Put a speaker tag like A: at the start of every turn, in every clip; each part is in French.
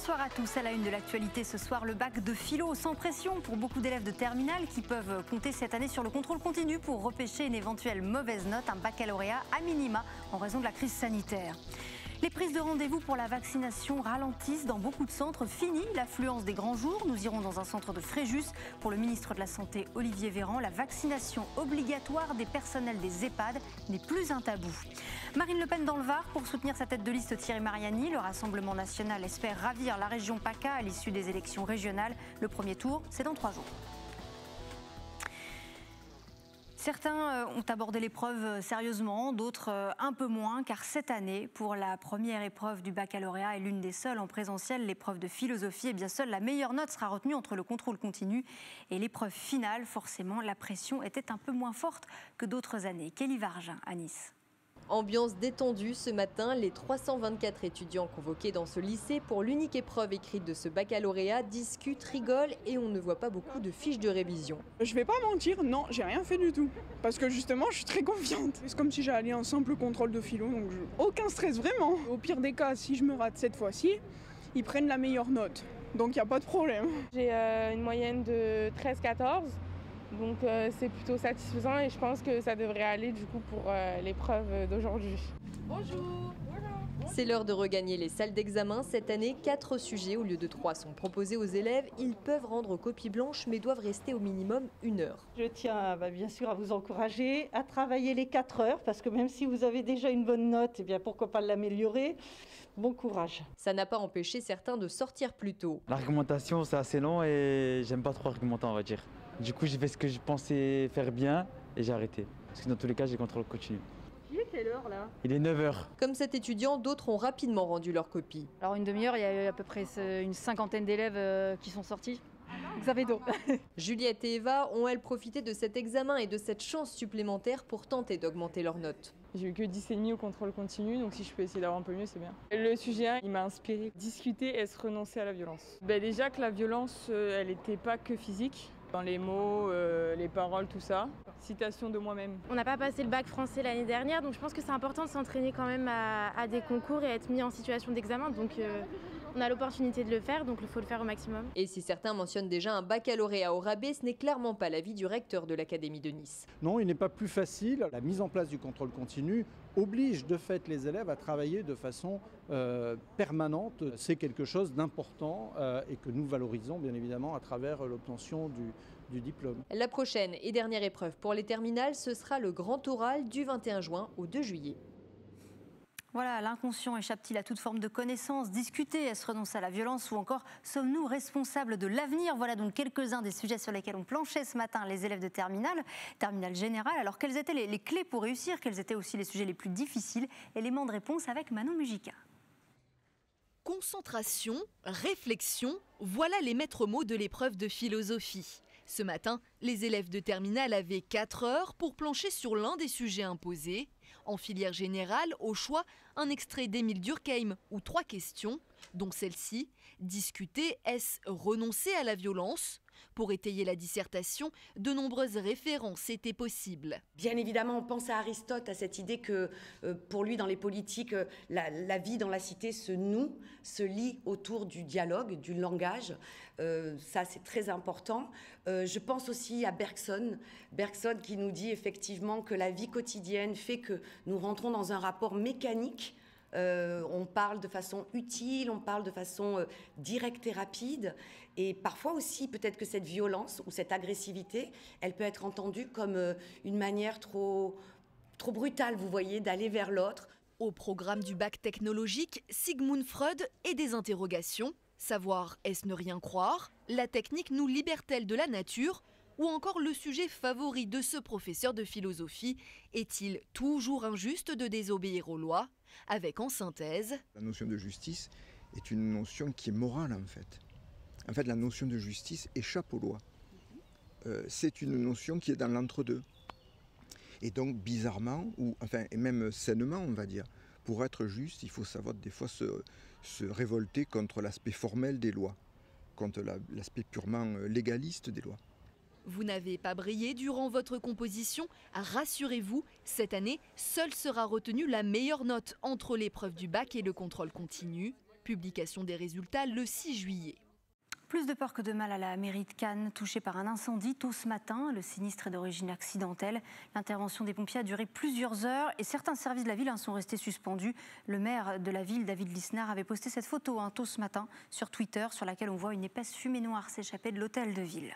A: Bonsoir à tous. À la une de l'actualité ce soir, le bac de philo sans pression pour beaucoup d'élèves de terminale qui peuvent compter cette année sur le contrôle continu pour repêcher une éventuelle mauvaise note, un baccalauréat à minima en raison de la crise sanitaire. Les prises de rendez-vous pour la vaccination ralentissent dans beaucoup de centres. Fini l'affluence des grands jours. Nous irons dans un centre de Fréjus. Pour le ministre de la Santé, Olivier Véran, la vaccination obligatoire des personnels des EHPAD n'est plus un tabou. Marine Le Pen dans le Var pour soutenir sa tête de liste Thierry Mariani. Le Rassemblement national espère ravir la région PACA à l'issue des élections régionales. Le premier tour, c'est dans 3 jours. Certains ont abordé l'épreuve sérieusement, d'autres un peu moins, car cette année, pour la première épreuve du baccalauréat et l'une des seules en présentiel, l'épreuve de philosophie, eh bien seule la meilleure note sera retenue entre le contrôle continu et l'épreuve finale. Forcément, la pression était un peu moins forte que d'autres années. Kelly Vargin à Nice.
B: Ambiance détendue ce matin, les 324 étudiants convoqués dans ce lycée pour l'unique épreuve écrite de ce baccalauréat discutent, rigolent et on ne voit pas beaucoup de fiches de révision.
C: Je vais pas mentir, non, j'ai rien fait du tout. Parce que justement, je suis très confiante. C'est comme si j'allais un simple contrôle de philo, donc aucun stress vraiment. Au pire des cas, si je me rate cette fois-ci, ils prennent la meilleure note. Donc il n'y a pas de problème.
D: J'ai une moyenne de 13-14. Donc c'est plutôt satisfaisant et je pense que ça devrait aller du coup pour l'épreuve d'aujourd'hui.
B: Bonjour. C'est l'heure de regagner les salles d'examen. Cette année, 4 sujets au lieu de 3 sont proposés aux élèves. Ils peuvent rendre copie blanche mais doivent rester au minimum 1 heure.
E: Je tiens bien sûr à vous encourager à travailler les 4 heures parce que même si vous avez déjà une bonne note, eh bien pourquoi pas l'améliorer. Bon courage.
B: Ça n'a pas empêché certains de sortir plus tôt.
F: L'argumentation c'est assez long et j'aime pas trop argumenter, on va dire. Du coup j'ai fait ce que je pensais faire bien et j'ai arrêté. Parce que dans tous les cas j'ai contrôle continu.
D: Il est quelle heure là ?
F: Il est 9h.
B: Comme cet étudiant, d'autres ont rapidement rendu leur copie.
G: Alors une demi-heure, il y a eu à peu près une cinquantaine d'élèves qui sont sortis. Xavier d'eau.
B: Juliette et Eva ont elles profité de cet examen et de cette chance supplémentaire pour tenter d'augmenter leurs notes.
D: J'ai eu que 10,5 au contrôle continu, donc si je peux essayer d'avoir un peu mieux, c'est bien. Le sujet 1, il m'a inspiré. Discuter, est-ce renoncer à la violence ? Déjà que la violence, elle n'était pas que physique. Dans les mots, les paroles, tout ça. Citation de moi-même.
H: On n'a pas passé le bac français l'année dernière, donc je pense que c'est important de s'entraîner quand même à des concours et à être mis en situation d'examen. Donc on a l'opportunité de le faire, donc il faut le faire au maximum.
B: Et si certains mentionnent déjà un baccalauréat au rabais, ce n'est clairement pas l'avis du recteur de l'Académie de Nice.
I: Non, il n'est pas plus facile. La mise en place du contrôle continu oblige de fait les élèves à travailler de façon permanente. C'est quelque chose d'important et que nous valorisons bien évidemment à travers l'obtention du diplôme.
B: La prochaine et dernière épreuve pour les terminales, ce sera le grand oral du 21 juin au 2 juillet.
A: Voilà, l'inconscient échappe-t-il à toute forme de connaissance ? Discuter, est-ce renoncer à la violence ou encore sommes-nous responsables de l'avenir ? Voilà donc quelques-uns des sujets sur lesquels ont planché ce matin les élèves de terminale générale. Alors quelles étaient les clés pour réussir ? Quels étaient aussi les sujets les plus difficiles ? Éléments de réponse avec Manon Mujica.
J: Concentration, réflexion, voilà les maîtres mots de l'épreuve de philosophie. Ce matin, les élèves de terminale avaient 4 heures pour plancher sur l'un des sujets imposés. En filière générale, au choix, un extrait d'Émile Durkheim ou 3 questions, dont celle-ci, discuter, est-ce renoncer à la violence ? Pour étayer la dissertation, de nombreuses références étaient possibles.
K: Bien évidemment, on pense à Aristote, à cette idée que pour lui, dans les politiques, la vie dans la cité se noue, se lie autour du dialogue, du langage. Ça, c'est très important. Je pense aussi à Bergson qui nous dit effectivement que la vie quotidienne fait que nous rentrons dans un rapport mécanique. On parle de façon utile, on parle de façon directe et rapide. Et parfois aussi, peut-être que cette violence ou cette agressivité, elle peut être entendue comme une manière trop brutale, vous voyez, d'aller vers l'autre.
J: Au programme du bac technologique, Sigmund Freud et des interrogations. Savoir, est-ce ne rien croire ? La technique nous libère-t-elle de la nature ? Ou encore le sujet favori de ce professeur de philosophie, est-il toujours injuste de désobéir aux lois ? Avec en synthèse...
L: La notion de justice est une notion qui est morale en fait. En fait, la notion de justice échappe aux lois. C'est une notion qui est dans l'entre-deux. Et donc bizarrement, et même sainement on va dire, pour être juste, il faut savoir des fois se révolter contre l'aspect formel des lois, contre l'aspect purement légaliste des lois.
J: Vous n'avez pas brillé durant votre composition ? Rassurez-vous, cette année, seule sera retenue la meilleure note entre l'épreuve du bac et le contrôle continu. Publication des résultats le 6 juillet.
A: Plus de peur que de mal à la mairie de Cannes, touchée par un incendie tôt ce matin. Le sinistre est d'origine accidentelle. L'intervention des pompiers a duré plusieurs heures et certains services de la ville sont restés suspendus. Le maire de la ville, David Lisnard, avait posté cette photo tôt ce matin sur Twitter, sur laquelle on voit une épaisse fumée noire s'échapper de l'hôtel de ville.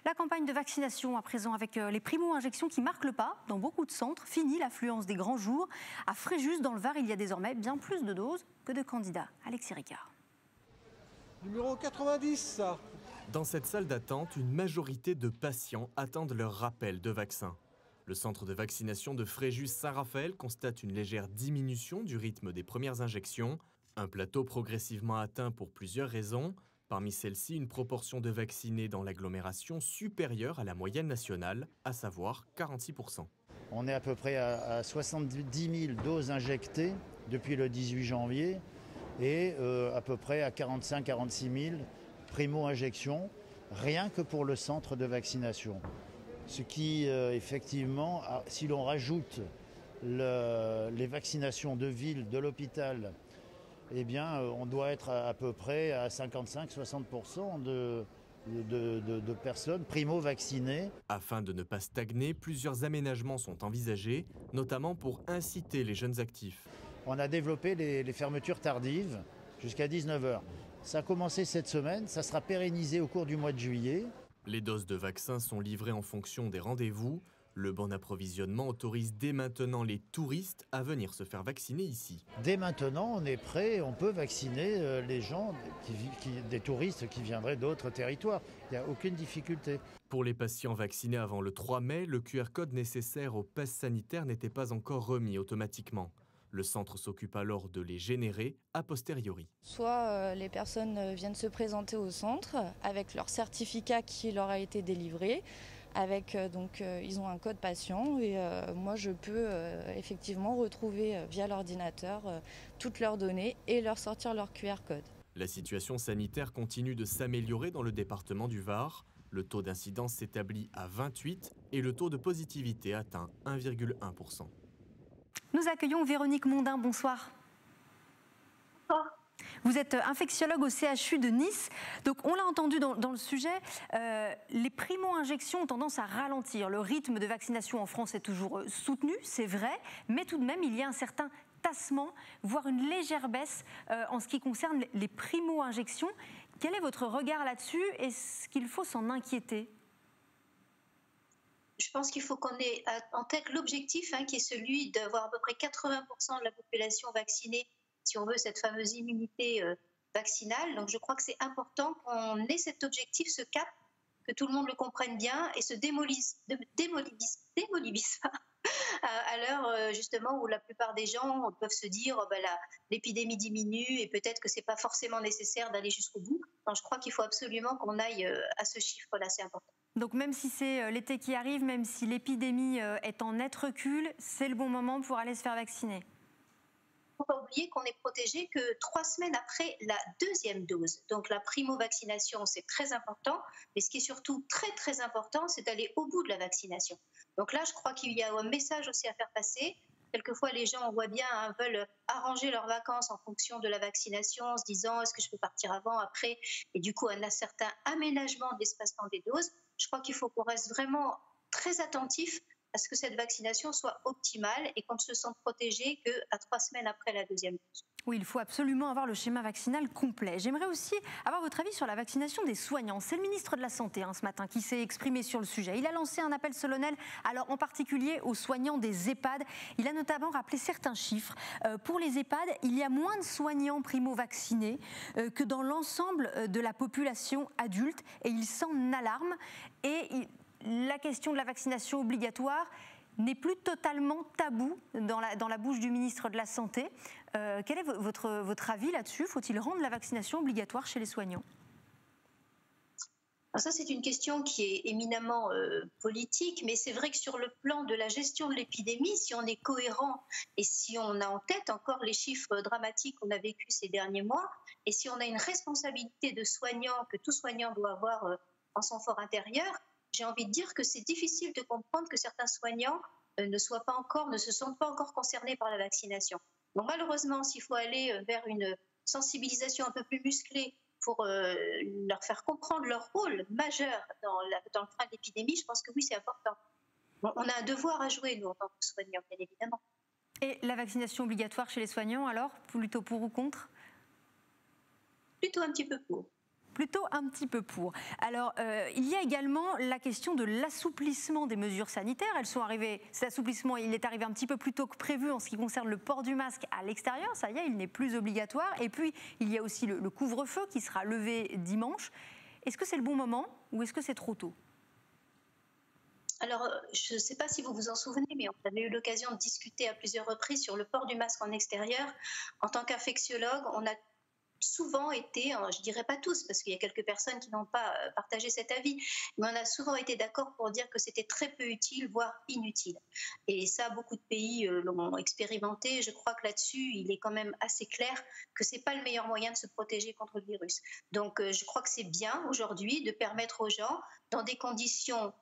A: La campagne de vaccination à présent avec les primo-injections qui marquent le pas dans beaucoup de centres. Fini l'affluence des grands jours. À Fréjus, dans le Var, il y a désormais bien plus de doses que de candidats. Alexis Ricard.
M: Numéro 90, ça.
N: Dans cette salle d'attente, une majorité de patients attendent leur rappel de vaccin. Le centre de vaccination de Fréjus-Saint-Raphaël constate une légère diminution du rythme des premières injections. Un plateau progressivement atteint pour plusieurs raisons. Parmi celles-ci, une proportion de vaccinés dans l'agglomération supérieure à la moyenne nationale, à savoir 46%.
O: On est à peu près à 70 000 doses injectées depuis le 18 janvier. Et à peu près à 45-46 000 primo-injections, rien que pour le centre de vaccination. Ce qui, effectivement, si l'on rajoute les vaccinations de ville, de l'hôpital, eh bien, on doit être à peu près à 55-60% de personnes primo-vaccinées.
N: Afin de ne pas stagner, plusieurs aménagements sont envisagés, notamment pour inciter les jeunes actifs.
O: On a développé les fermetures tardives jusqu'à 19h. Ça a commencé cette semaine, ça sera pérennisé au cours du mois de juillet.
N: Les doses de vaccins sont livrées en fonction des rendez-vous. Le bon approvisionnement autorise dès maintenant les touristes à venir se faire vacciner ici.
O: Dès maintenant, on est prêt, on peut vacciner les gens, des touristes qui viendraient d'autres territoires. Il n'y a aucune difficulté.
N: Pour les patients vaccinés avant le 3 mai, le QR code nécessaire au pass sanitaire n'était pas encore remis automatiquement. Le centre s'occupe alors de les générer a posteriori.
P: Soit les personnes viennent se présenter au centre avec leur certificat qui leur a été délivré, avec ils ont un code patient et moi je peux effectivement retrouver via l'ordinateur toutes leurs données et leur sortir leur QR code.
N: La situation sanitaire continue de s'améliorer dans le département du Var. Le taux d'incidence s'établit à 28 et le taux de positivité atteint 1,1%.
A: Nous accueillons Véronique Mondin, bonsoir. Bonsoir. Vous êtes infectiologue au CHU de Nice. Donc on l'a entendu dans le sujet, les primo-injections ont tendance à ralentir. Le rythme de vaccination en France est toujours soutenu, c'est vrai, mais tout de même il y a un certain tassement, voire une légère baisse en ce qui concerne les primo-injections. Quel est votre regard là-dessus? Est-ce qu'il faut s'en inquiéter?
Q: Je pense qu'il faut qu'on ait en tête l'objectif qui est celui d'avoir à peu près 80% de la population vaccinée, si on veut cette fameuse immunité vaccinale. Donc je crois que c'est important qu'on ait cet objectif, ce cap, que tout le monde le comprenne bien et se démolise pas à l'heure justement où la plupart des gens peuvent se dire l'épidémie diminue et peut-être que c'est pas forcément nécessaire d'aller jusqu'au bout. Donc je crois qu'il faut absolument qu'on aille à ce chiffre-là, c'est important.
A: Donc même si c'est l'été qui arrive, même si l'épidémie est en net recul, c'est le bon moment pour aller se faire vacciner.
Q: Il ne faut pas oublier qu'on est protégé que 3 semaines après la deuxième dose. Donc la primo-vaccination, c'est très important. Mais ce qui est surtout très très important, c'est d'aller au bout de la vaccination. Donc là, je crois qu'il y a un message aussi à faire passer. Quelquefois, les gens, on voit bien, veulent arranger leurs vacances en fonction de la vaccination, en se disant est-ce que je peux partir avant, après, et du coup, un certain aménagement de l'espacement des doses. Je crois qu'il faut qu'on reste vraiment très attentif à ce que cette vaccination soit optimale et qu'on ne se sente protégé qu'à 3 semaines après la deuxième dose.
A: Oui, il faut absolument avoir le schéma vaccinal complet. J'aimerais aussi avoir votre avis sur la vaccination des soignants. C'est le ministre de la Santé ce matin qui s'est exprimé sur le sujet. Il a lancé un appel solennel, alors en particulier aux soignants des EHPAD. Il a notamment rappelé certains chiffres. Pour les EHPAD, il y a moins de soignants primo-vaccinés que dans l'ensemble de la population adulte et il s'en alarme. Et la question de la vaccination obligatoire n'est plus totalement tabou dans la bouche du ministre de la Santé. Quel est votre avis là-dessus? Faut-il rendre la vaccination obligatoire chez les soignants?
Q: Alors ça, c'est une question qui est éminemment politique, mais c'est vrai que sur le plan de la gestion de l'épidémie, si on est cohérent et si on a en tête encore les chiffres dramatiques qu'on a vécus ces derniers mois, et si on a une responsabilité de soignant que tout soignant doit avoir en son fort intérieur, j'ai envie de dire que c'est difficile de comprendre que certains soignants ne se sentent pas encore concernés par la vaccination. Donc malheureusement, s'il faut aller vers une sensibilisation un peu plus musclée pour leur faire comprendre leur rôle majeur dans le frein de l'épidémie, je pense que oui, c'est important. Bon, on a un devoir à jouer, nous, en tant que soignants, bien évidemment.
A: Et la vaccination obligatoire chez les soignants, alors, plutôt pour ou contre?
Q: Plutôt un petit peu pour.
A: Plutôt un petit peu pour. Alors, il y a également la question de l'assouplissement des mesures sanitaires. Elles sont arrivées, cet assouplissement, il est arrivé un petit peu plus tôt que prévu en ce qui concerne le port du masque à l'extérieur. Ça y est, il n'est plus obligatoire. Et puis, il y a aussi le couvre-feu qui sera levé dimanche. Est-ce que c'est le bon moment ou est-ce que c'est trop tôt?
Q: Alors, je ne sais pas si vous vous en souvenez, mais on avait eu l'occasion de discuter à plusieurs reprises sur le port du masque en extérieur. En tant qu'infectiologue, on a souvent été, je dirais pas tous, parce qu'il y a quelques personnes qui n'ont pas partagé cet avis, mais on a souvent été d'accord pour dire que c'était très peu utile, voire inutile. Et ça, beaucoup de pays l'ont expérimenté. Je crois que là-dessus, il est quand même assez clair que c'est pas le meilleur moyen de se protéger contre le virus. Donc, je crois que c'est bien aujourd'hui de permettre aux gens, dans des conditions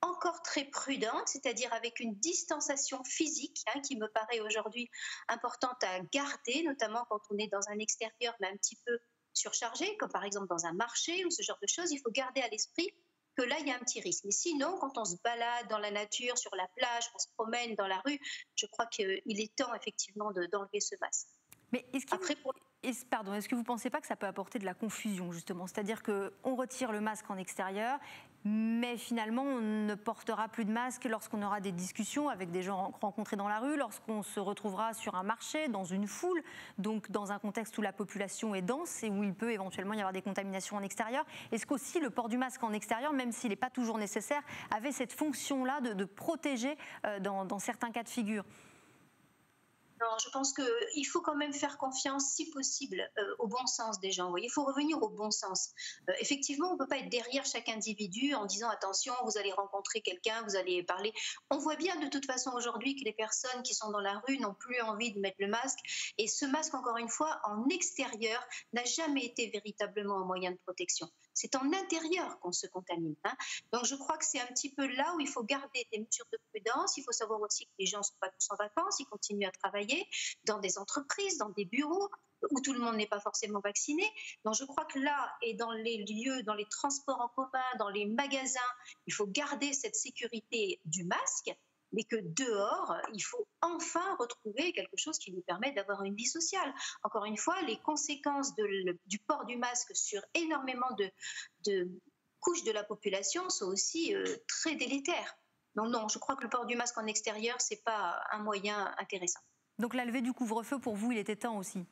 Q: encore très prudente, c'est-à-dire avec une distanciation physique qui me paraît aujourd'hui importante à garder, notamment quand on est dans un extérieur mais un petit peu surchargé, comme par exemple dans un marché ou ce genre de choses. Il faut garder à l'esprit que là, il y a un petit risque. Mais sinon, quand on se balade dans la nature, sur la plage, qu'on se promène dans la rue, je crois qu'il est temps effectivement d'enlever ce masque.
A: Mais est-ce que vous ne pensez pas que ça peut apporter de la confusion, justement? C'est-à-dire qu'on retire le masque en extérieur, mais finalement, on ne portera plus de masque lorsqu'on aura des discussions avec des gens rencontrés dans la rue, lorsqu'on se retrouvera sur un marché, dans une foule, donc dans un contexte où la population est dense et où il peut éventuellement y avoir des contaminations en extérieur. Est-ce qu'aussi le port du masque en extérieur, même s'il n'est pas toujours nécessaire, avait cette fonction-là de protéger dans certains cas de figure?
Q: Non, je pense qu'il faut quand même faire confiance, si possible, au bon sens des gens. Vous voyez, il faut revenir au bon sens. Effectivement, on ne peut pas être derrière chaque individu en disant attention, vous allez rencontrer quelqu'un, vous allez parler. On voit bien de toute façon aujourd'hui que les personnes qui sont dans la rue n'ont plus envie de mettre le masque. Et ce masque, encore une fois, en extérieur, n'a jamais été véritablement un moyen de protection. C'est en intérieur qu'on se contamine. Donc je crois que c'est un petit peu là où il faut garder des mesures de prudence. Il faut savoir aussi que les gens ne sont pas tous en vacances, ils continuent à travailler dans des entreprises, dans des bureaux où tout le monde n'est pas forcément vacciné. Donc je crois que là, et dans les lieux, dans les transports en commun, dans les magasins, il faut garder cette sécurité du masque, mais que dehors, il faut enfin retrouver quelque chose qui nous permet d'avoir une vie sociale. Encore une fois, les conséquences du port du masque sur énormément de couches de la population sont aussi très délétères. Donc non, je crois que le port du masque en extérieur, ce n'est pas un moyen intéressant.
A: Donc la levée du couvre-feu, pour vous, il était temps aussi?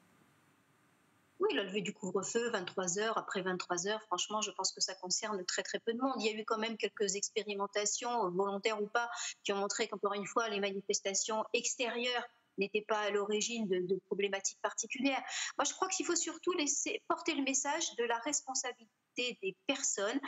Q: Oui, la levée du couvre-feu, 23h, après 23h, franchement, je pense que ça concerne très très peu de monde. Il y a eu quand même quelques expérimentations, volontaires ou pas, qui ont montré qu'encore une fois, les manifestations extérieures n'étaient pas à l'origine de problématiques particulières. Moi, je crois qu'il faut surtout porter le message de la responsabilité des personnes,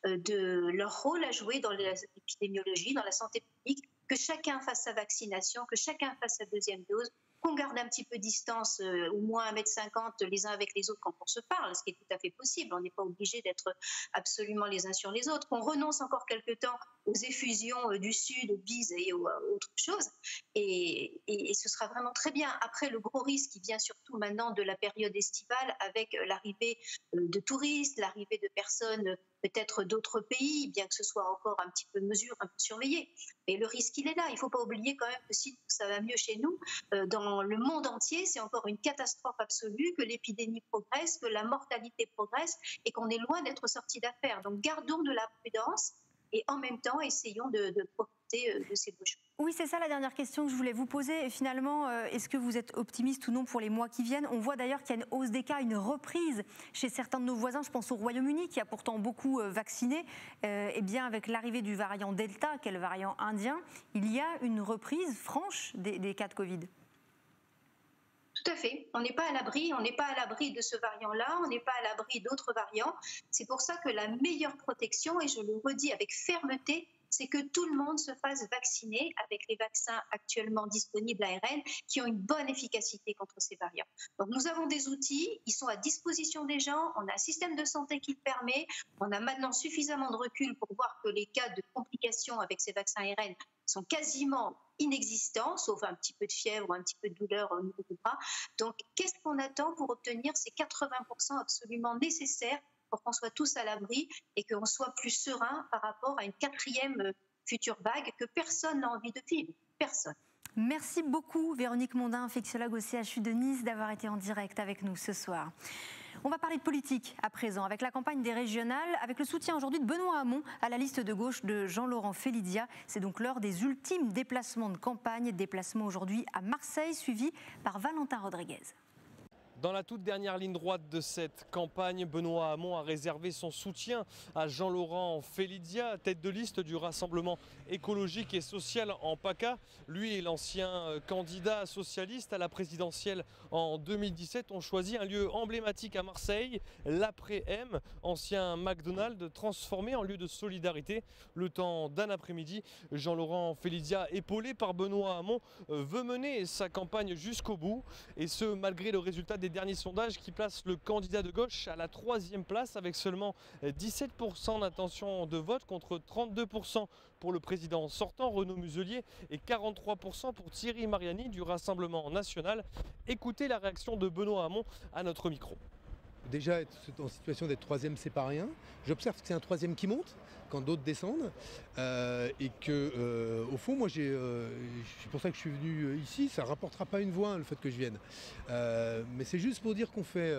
Q: de leur rôle à jouer dans l'épidémiologie, dans la santé publique, que chacun fasse sa vaccination, que chacun fasse sa deuxième dose, qu'on garde un petit peu de distance, au moins 1,50 m les uns avec les autres quand on se parle, ce qui est tout à fait possible. On n'est pas obligé d'être absolument les uns sur les autres. Qu'on renonce encore quelque temps aux effusions du Sud, aux bises et aux autres choses. Et ce sera vraiment très bien. Après, le gros risque qui vient surtout maintenant de la période estivale avec l'arrivée de touristes, l'arrivée de personnes peut-être d'autres pays, bien que ce soit encore un petit peu mesuré, un peu surveillé. Mais le risque, il est là. Il ne faut pas oublier quand même que si ça va mieux chez nous, dans le monde entier, c'est encore une catastrophe absolue, que l'épidémie progresse, que la mortalité progresse et qu'on est loin d'être sorti d'affaire. Donc gardons de la prudence et en même temps, essayons de profiter de ces beaux jours.
A: Oui, c'est ça la dernière question que je voulais vous poser. Et finalement, est-ce que vous êtes optimiste ou non pour les mois qui viennent? On voit d'ailleurs qu'il y a une hausse des cas, une reprise chez certains de nos voisins. Je pense au Royaume-Uni qui a pourtant beaucoup vacciné. Eh bien, avec l'arrivée du variant Delta, qui est le variant indien, il y a une reprise franche des cas de Covid.
Q: Tout à fait. On n'est pas à l'abri. On n'est pas à l'abri de ce variant-là. On n'est pas à l'abri d'autres variants. C'est pour ça que la meilleure protection, et je le redis avec fermeté, c'est que tout le monde se fasse vacciner avec les vaccins actuellement disponibles ARN qui ont une bonne efficacité contre ces variants. Donc nous avons des outils, ils sont à disposition des gens, on a un système de santé qui le permet, on a maintenant suffisamment de recul pour voir que les cas de complications avec ces vaccins ARN sont quasiment inexistants, sauf un petit peu de fièvre ou un petit peu de douleur au niveau du bras. Donc, qu'est-ce qu'on attend pour obtenir ces 80% absolument nécessaires pour qu'on soit tous à l'abri et qu'on soit plus serein par rapport à une 4e future vague que personne n'a envie de vivre. Personne.
A: Merci beaucoup Véronique Mondin, infectiologue au CHU de Nice, d'avoir été en direct avec nous ce soir. On va parler de politique à présent, avec la campagne des régionales, avec le soutien aujourd'hui de Benoît Hamon à la liste de gauche de Jean-Laurent Félidia. C'est donc l'heure des ultimes déplacements de campagne. Déplacement aujourd'hui à Marseille, suivi par Valentin Rodriguez.
R: Dans la toute dernière ligne droite de cette campagne, Benoît Hamon a réservé son soutien à Jean-Laurent Félidia, tête de liste du Rassemblement écologique et social en PACA. Lui et l'ancien candidat socialiste à la présidentielle en 2017 ont choisi un lieu emblématique à Marseille, l'Après-M, ancien McDonald's transformé en lieu de solidarité. Le temps d'un après-midi, Jean-Laurent Félidia, épaulé par Benoît Hamon, veut mener sa campagne jusqu'au bout, et ce malgré le résultat des derniers sondages qui placent le candidat de gauche à la 3e place avec seulement 17% d'intention de vote contre 32% pour le président sortant Renaud Muselier et 43% pour Thierry Mariani du Rassemblement national. Écoutez la réaction de Benoît Hamon à notre micro.
S: Déjà être en situation d'être 3e, c'est pas rien. J'observe que c'est un 3e qui monte quand d'autres descendent et que au fond moi c'est pour ça que je suis venu ici. Ça rapportera pas une voix, hein, le fait que je vienne, mais c'est juste pour dire qu'on fait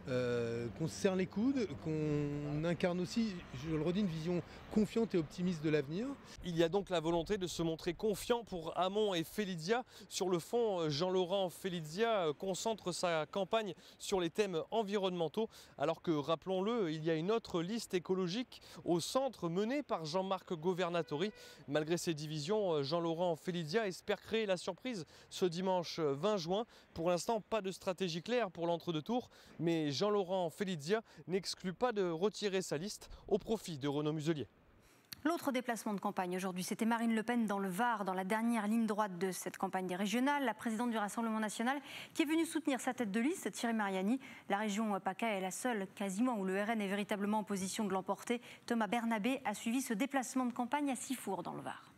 S: qu'on se serre les coudes, qu'on incarne aussi, je le redis, une vision confiante et optimiste de l'avenir.
R: Il y a donc la volonté de se montrer confiant pour Hamon et Félidia. Sur le fond, Jean-Laurent Félidia concentre sa campagne sur les thèmes environnementaux, alors que, rappelons-le, il y a une autre liste écologique au centre menée par Jean-Marc Governatori. Malgré ces divisions, Jean-Laurent Félidia espère créer la surprise ce dimanche 20 juin. Pour l'instant, pas de stratégie claire pour l'entre-deux-tours, mais Jean-Laurent Félidia n'exclut pas de retirer sa liste au profit de Renaud Muselier.
A: L'autre déplacement de campagne aujourd'hui, c'était Marine Le Pen dans le Var, dans la dernière ligne droite de cette campagne des régionales. La présidente du Rassemblement national qui est venue soutenir sa tête de liste, Thierry Mariani. La région PACA est la seule quasiment où le RN est véritablement en position de l'emporter. Thomas Bernabé a suivi ce déplacement de campagne à Sifour dans le Var.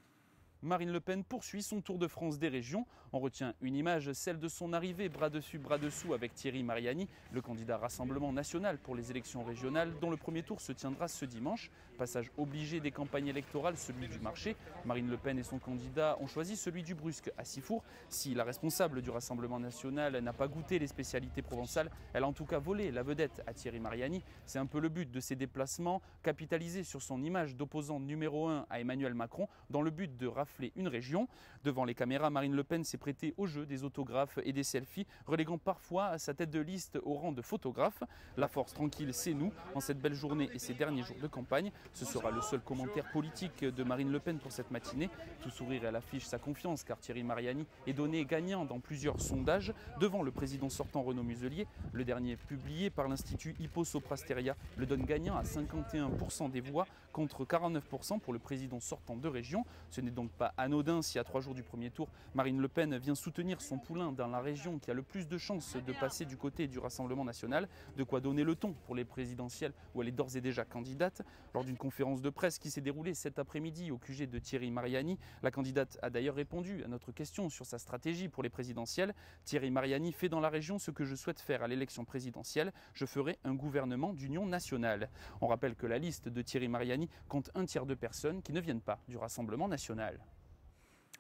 T: Marine Le Pen poursuit son tour de France des régions. On retient une image, celle de son arrivée bras dessus, bras dessous avec Thierry Mariani, le candidat Rassemblement national pour les élections régionales, dont le premier tour se tiendra ce dimanche. Passage obligé des campagnes électorales, celui du marché. Marine Le Pen et son candidat ont choisi celui du Brusque à Sifour. Si la responsable du Rassemblement national n'a pas goûté les spécialités provençales, elle a en tout cas volé la vedette à Thierry Mariani. C'est un peu le but de ces déplacements, capitaliser sur son image d'opposant numéro 1 à Emmanuel Macron, dans le but de rafler une région. Devant les caméras, Marine Le Pen s'est prêtée au jeu des autographes et des selfies, reléguant parfois sa tête de liste au rang de photographe. La force tranquille, c'est nous, en cette belle journée et ces derniers jours de campagne. Ce sera le seul commentaire politique de Marine Le Pen pour cette matinée. Tout sourire, elle affiche sa confiance car Thierry Mariani est donné gagnant dans plusieurs sondages devant le président sortant Renaud Muselier. Le dernier publié par l'Institut Ipsos-Soprasteria le donne gagnant à 51% des voix contre 49% pour le président sortant de région. Ce n'est donc pas anodin si à 3 jours du premier tour, Marine Le Pen vient soutenir son poulain dans la région qui a le plus de chances de passer du côté du Rassemblement national. De quoi donner le ton pour les présidentielles où elle est d'ores et déjà candidate. Lors d'une conférence de presse qui s'est déroulée cet après-midi au QG de Thierry Mariani, la candidate a d'ailleurs répondu à notre question sur sa stratégie pour les présidentielles. Thierry Mariani fait dans la région ce que je souhaite faire à l'élection présidentielle. Je ferai un gouvernement d'union nationale. On rappelle que la liste de Thierry Mariani compte un tiers de personnes qui ne viennent pas du Rassemblement national.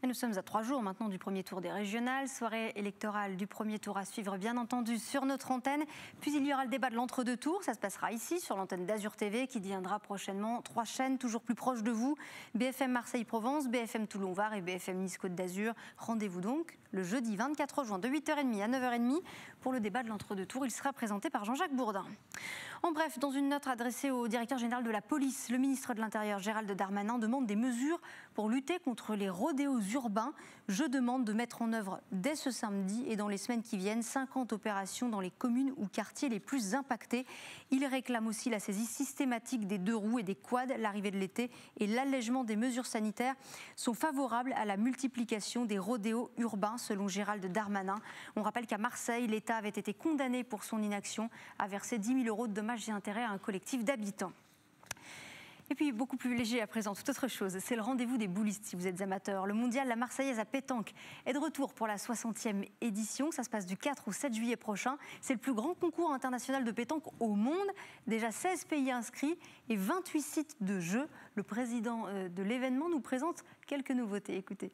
A: Et nous sommes à 3 jours maintenant du premier tour des régionales. Soirée électorale du premier tour à suivre bien entendu sur notre antenne. Puis il y aura le débat de l'entre-deux tours. Ça se passera ici sur l'antenne d'Azur TV qui deviendra prochainement 3 chaînes toujours plus proches de vous. BFM Marseille-Provence, BFM Toulon-Var et BFM Nice-Côte d'Azur. Rendez-vous donc le jeudi 24 juin de 8h30 à 9h30 pour le débat de l'entre-deux tours. Il sera présenté par Jean-Jacques Bourdin. En bref, dans une note adressée au directeur général de la police, le ministre de l'Intérieur Gérald Darmanin demande des mesures pour lutter contre les rodéos urbains. Je demande de mettre en œuvre dès ce samedi et dans les semaines qui viennent 50 opérations dans les communes ou quartiers les plus impactés. Il réclame aussi la saisie systématique des 2 roues et des quads. L'arrivée de l'été et l'allègement des mesures sanitaires sont favorables à la multiplication des rodéos urbains, selon Gérald Darmanin. On rappelle qu'à Marseille, l'État avait été condamné pour son inaction à verser 10 000 € de dommages et intérêts à un collectif d'habitants. Et puis beaucoup plus léger à présent, toute autre chose, c'est le rendez-vous des boulistes si vous êtes amateur. Le mondial La Marseillaise à pétanque est de retour pour la 60e édition. Ça se passe du 4 au 7 juillet prochain. C'est le plus grand concours international de pétanque au monde. Déjà 16 pays inscrits et 28 sites de jeux. Le président de l'événement nous présente quelques nouveautés. Écoutez.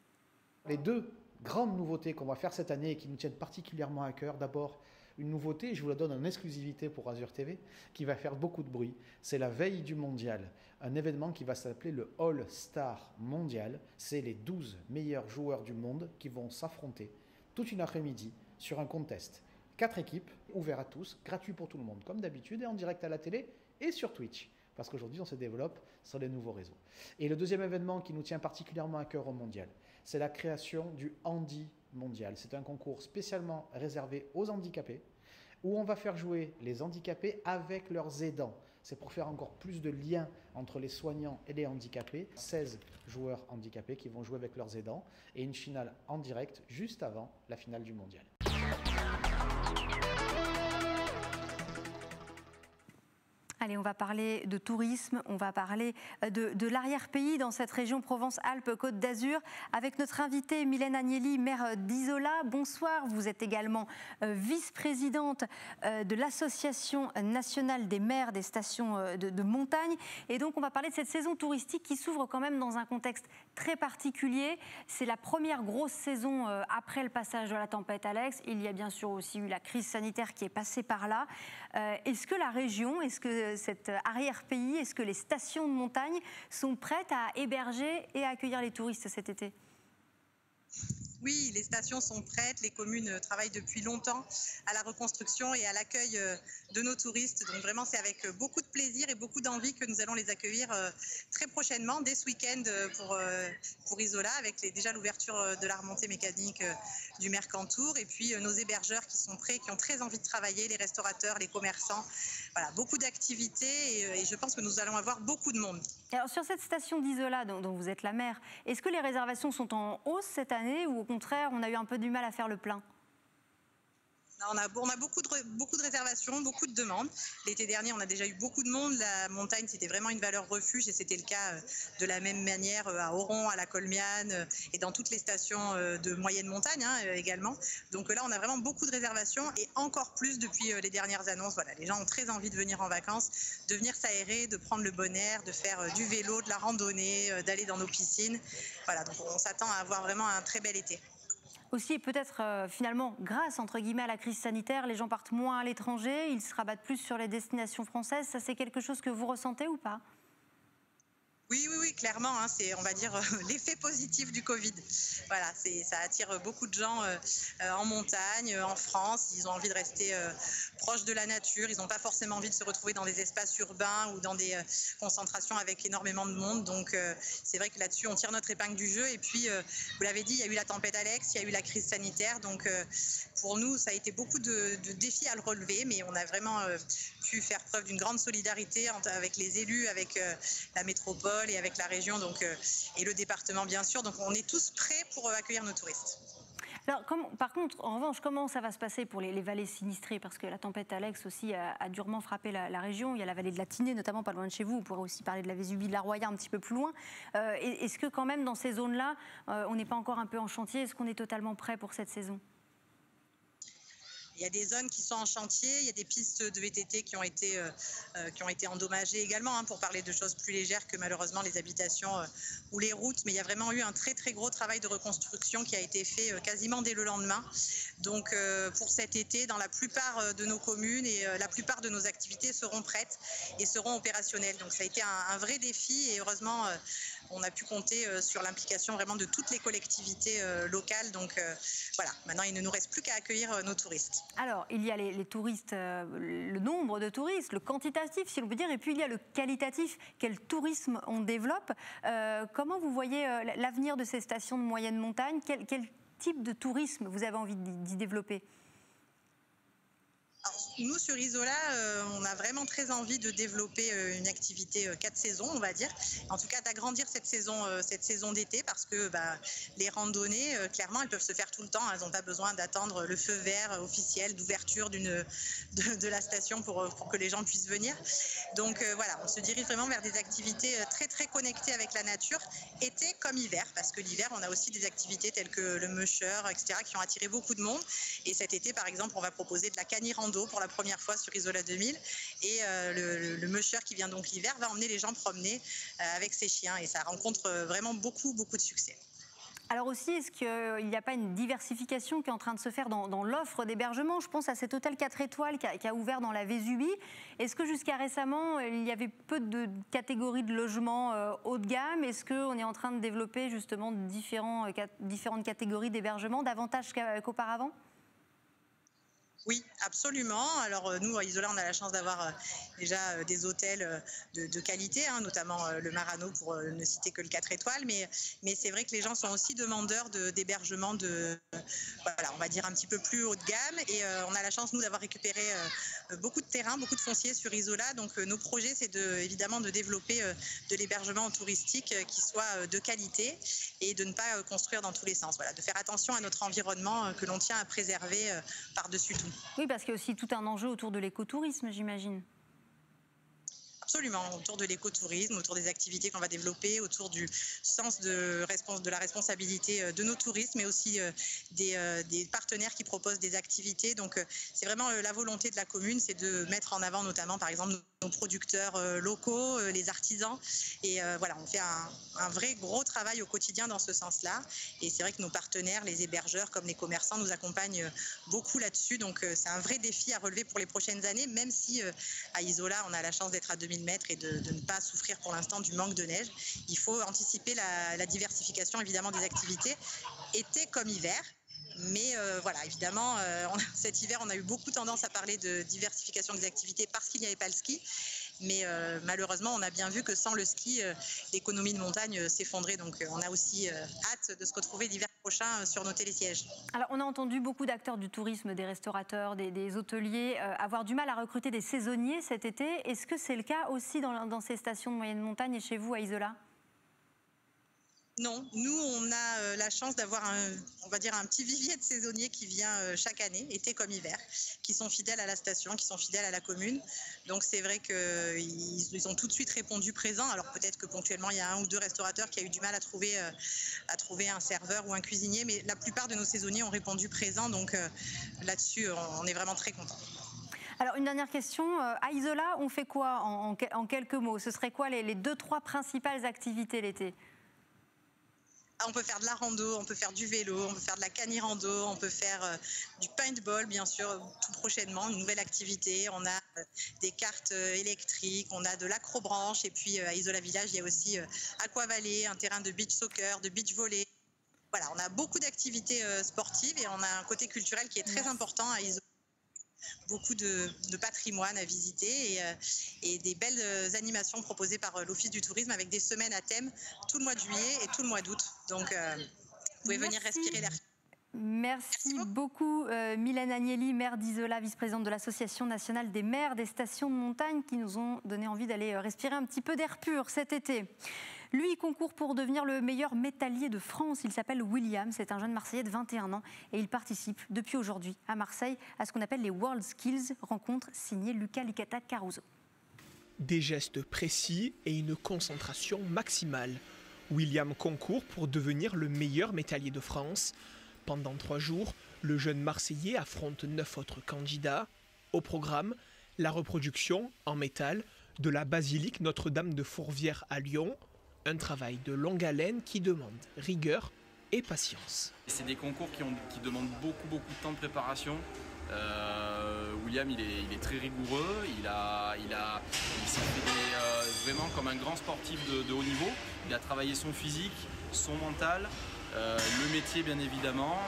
U: Les deux grandes nouveautés qu'on va faire cette année et qui nous tiennent particulièrement à cœur, d'abord, une nouveauté, je vous la donne en exclusivité pour Azur TV, qui va faire beaucoup de bruit. C'est la veille du mondial, un événement qui va s'appeler le All-Star Mondial. C'est les 12 meilleurs joueurs du monde qui vont s'affronter toute une après-midi sur un contest. 4 équipes, ouverts à tous, gratuit pour tout le monde, comme d'habitude, et en direct à la télé et sur Twitch. Parce qu'aujourd'hui, on se développe sur les nouveaux réseaux. Et le deuxième événement qui nous tient particulièrement à cœur au mondial, c'est la création du Handi Mondial. C'est un concours spécialement réservé aux handicapés, où on va faire jouer les handicapés avec leurs aidants. C'est pour faire encore plus de liens entre les soignants et les handicapés. 16 joueurs handicapés qui vont jouer avec leurs aidants et une finale en direct juste avant la finale du mondial.
A: Allez, on va parler de tourisme, on va parler de l'arrière-pays dans cette région Provence-Alpes-Côte d'Azur avec notre invitée Mylène Agnelli, maire d'Isola. Bonsoir, vous êtes également vice-présidente de l'Association nationale des maires des stations de montagne. Et donc on va parler de cette saison touristique qui s'ouvre quand même dans un contexte très particulier. C'est la première grosse saison après le passage de la tempête Alex. Il y a bien sûr aussi eu la crise sanitaire qui est passée par là. Est-ce que la région, est-ce que cet arrière-pays, est-ce que les stations de montagne sont prêtes à héberger et à accueillir les touristes cet été ?
V: Oui, les stations sont prêtes, les communes travaillent depuis longtemps à la reconstruction et à l'accueil de nos touristes. Donc vraiment, c'est avec beaucoup de plaisir et beaucoup d'envie que nous allons les accueillir très prochainement, dès ce week-end pour Isola, avec déjà l'ouverture de la remontée mécanique du Mercantour et puis nos hébergeurs qui sont prêts, qui ont très envie de travailler, les restaurateurs, les commerçants. Voilà, beaucoup d'activités et je pense que nous allons avoir beaucoup de monde.
A: Alors sur cette station d'Isola dont vous êtes la maire, est-ce que les réservations sont en hausse cette année ou au contraire on a eu un peu du mal à faire le plein ?
V: On a beaucoup de réservations, beaucoup de demandes. L'été dernier, on a déjà eu beaucoup de monde. La montagne, c'était vraiment une valeur refuge et c'était le cas de la même manière à Oron, à la Colmiane et dans toutes les stations de moyenne montagne également. Donc là, on a vraiment beaucoup de réservations et encore plus depuis les dernières annonces. Voilà, les gens ont très envie de venir en vacances, de venir s'aérer, de prendre le bon air, de faire du vélo, de la randonnée, d'aller dans nos piscines. Voilà, donc on s'attend à avoir vraiment un très bel été.
A: Aussi, peut-être finalement, grâce entre guillemets à la crise sanitaire, les gens partent moins à l'étranger, ils se rabattent plus sur les destinations françaises. Ça, c'est quelque chose que vous ressentez ou pas ?
V: Oui, clairement, c'est, on va dire, l'effet positif du Covid. Voilà, ça attire beaucoup de gens en montagne, en France. Ils ont envie de rester proches de la nature. Ils n'ont pas forcément envie de se retrouver dans des espaces urbains ou dans des concentrations avec énormément de monde. Donc, c'est vrai que là-dessus, on tire notre épingle du jeu. Et puis, vous l'avez dit, il y a eu la tempête Alex, il y a eu la crise sanitaire. Donc, pour nous, ça a été beaucoup de défis à le relever. Mais on a vraiment pu faire preuve d'une grande solidarité avec les élus, avec la métropole et avec la région donc, et le département bien sûr. Donc on est tous prêts pour accueillir nos touristes.
A: Alors, par contre, en revanche, comment ça va se passer pour les vallées sinistrées ? Parce que la tempête Alex aussi a durement frappé la région. Il y a la vallée de la Tinée, notamment pas loin de chez vous. On pourrait aussi parler de la Vésubie, de la Roya un petit peu plus loin. Est-ce que quand même dans ces zones-là, on n'est pas encore un peu en chantier ? Est-ce qu'on est totalement prêt pour cette saison ?
V: Il y a des zones qui sont en chantier, il y a des pistes de VTT qui ont été endommagées également, pour parler de choses plus légères que malheureusement les habitations ou les routes. Mais il y a vraiment eu un très très gros travail de reconstruction qui a été fait quasiment dès le lendemain. Donc pour cet été, dans la plupart de nos communes et la plupart de nos activités seront prêtes et seront opérationnelles. Donc ça a été un vrai défi et heureusement on a pu compter sur l'implication vraiment de toutes les collectivités locales. Donc voilà, maintenant il ne nous reste plus qu'à accueillir nos touristes.
A: Alors, il y a les touristes, le nombre de touristes, le quantitatif, si l'on peut dire, et puis il y a le qualitatif. Quel tourisme on développe ? Comment vous voyez l'avenir de ces stations de moyenne montagne ? Quel type de tourisme vous avez envie d'y développer ?
V: Nous, sur Isola, on a vraiment très envie de développer une activité 4 saisons, on va dire. En tout cas, d'agrandir cette saison d'été parce que les randonnées, clairement, elles peuvent se faire tout le temps. Elles n'ont pas besoin d'attendre le feu vert officiel d'ouverture de la station pour que les gens puissent venir. Donc voilà, on se dirige vraiment vers des activités très, très connectées avec la nature, été comme hiver. Parce que l'hiver, on a aussi des activités telles que le musher, etc., qui ont attiré beaucoup de monde. Et cet été, par exemple, on va proposer de la cani-rando pour la première fois sur Isola 2000 et le musher qui vient donc l'hiver va emmener les gens promener avec ses chiens et ça rencontre vraiment beaucoup de succès.
A: Alors aussi, est-ce qu'il n'y a pas une diversification qui est en train de se faire dans l'offre d'hébergement? Je pense à cet hôtel 4 étoiles qui a ouvert dans la Vésubie. Est-ce que jusqu'à récemment, il y avait peu de catégories de logements haut de gamme? Est-ce qu'on est en train de développer justement différentes catégories d'hébergement davantage qu'auparavant?
V: Oui, absolument. Alors nous, à Isola, on a la chance d'avoir déjà des hôtels de qualité, notamment le Marano pour ne citer que le 4 étoiles. Mais c'est vrai que les gens sont aussi demandeurs d'hébergement voilà, on va dire un petit peu plus haut de gamme. Et on a la chance, nous, d'avoir récupéré beaucoup de terrain, beaucoup de foncier sur Isola. Donc nos projets, c'est évidemment de développer de l'hébergement touristique qui soit de qualité et de ne pas construire dans tous les sens. Voilà, de faire attention à notre environnement que l'on tient à préserver par-dessus tout.
A: Oui, parce qu'il y a aussi tout un enjeu autour de l'écotourisme, j'imagine.
V: Absolument, autour de l'écotourisme, autour des activités qu'on va développer, autour du sens de la responsabilité de nos touristes, mais aussi des partenaires qui proposent des activités. Donc c'est vraiment la volonté de la commune, c'est de mettre en avant notamment par exemple nos producteurs locaux, les artisans. Et voilà, on fait un vrai gros travail au quotidien dans ce sens-là. Et c'est vrai que nos partenaires, les hébergeurs comme les commerçants nous accompagnent beaucoup là-dessus. Donc c'est un vrai défi à relever pour les prochaines années, même si à Isola, on a la chance d'être à 2000 mètres et de ne pas souffrir pour l'instant du manque de neige. Il faut anticiper la diversification évidemment des activités, été comme hiver. Mais voilà, évidemment, cet hiver, on a eu beaucoup tendance à parler de diversification des activités parce qu'il n'y avait pas le ski. Mais malheureusement, on a bien vu que sans le ski, l'économie de montagne s'effondrait. Donc on a aussi hâte de se retrouver l'hiver prochain sur nos télésièges.
A: Alors on a entendu beaucoup d'acteurs du tourisme, des restaurateurs, des hôteliers, avoir du mal à recruter des saisonniers cet été. Est-ce que c'est le cas aussi dans ces stations de moyenne montagne et chez vous à Isola ?
V: Non, nous on a la chance d'avoir on va dire un petit vivier de saisonniers qui vient chaque année, été comme hiver, qui sont fidèles à la station, qui sont fidèles à la commune. Donc c'est vrai qu'ils ont tout de suite répondu présent. Alors peut-être que ponctuellement il y a un ou deux restaurateurs qui a eu du mal à trouver un serveur ou un cuisinier, mais la plupart de nos saisonniers ont répondu présent. Donc là-dessus on est vraiment très contents.
A: Alors une dernière question, à Isola on fait quoi en quelques mots? Ce serait quoi les 2-3 principales activités l'été?
V: On peut faire de la rando, on peut faire du vélo, on peut faire de la cani-rando, on peut faire du paintball, bien sûr, tout prochainement, une nouvelle activité. On a des cartes électriques, on a de l'acrobranche et puis à Isola Village, il y a aussi aquavalley, un terrain de beach soccer, de beach volley. Voilà, on a beaucoup d'activités sportives et on a un côté culturel qui est très important à Isola. Beaucoup de patrimoine à visiter et des belles animations proposées par l'Office du tourisme avec des semaines à thème tout le mois de juillet et tout le mois d'août. Donc vous pouvez venir respirer l'air.
A: Merci beaucoup Mylène Agnelli, maire d'Isola, vice-présidente de l'Association nationale des maires des stations de montagne qui nous ont donné envie d'aller respirer un petit peu d'air pur cet été. Lui, il concourt pour devenir le meilleur métallier de France. Il s'appelle William, c'est un jeune Marseillais de 21 ans et il participe depuis aujourd'hui à Marseille à ce qu'on appelle les World Skills, rencontre signée Luca Licata Caruso.
C: Des gestes précis et une concentration maximale. William concourt pour devenir le meilleur métallier de France. Pendant 3 jours, le jeune Marseillais affronte 9 autres candidats. Au programme, la reproduction en métal de la basilique Notre-Dame de Fourvière à Lyon. Un travail de longue haleine qui demande rigueur et patience.
E: C'est des concours qui demandent beaucoup de temps de préparation. William, il est très rigoureux. Il s'est fait vraiment comme un grand sportif de haut niveau. Il a travaillé son physique, son mental, le métier bien évidemment,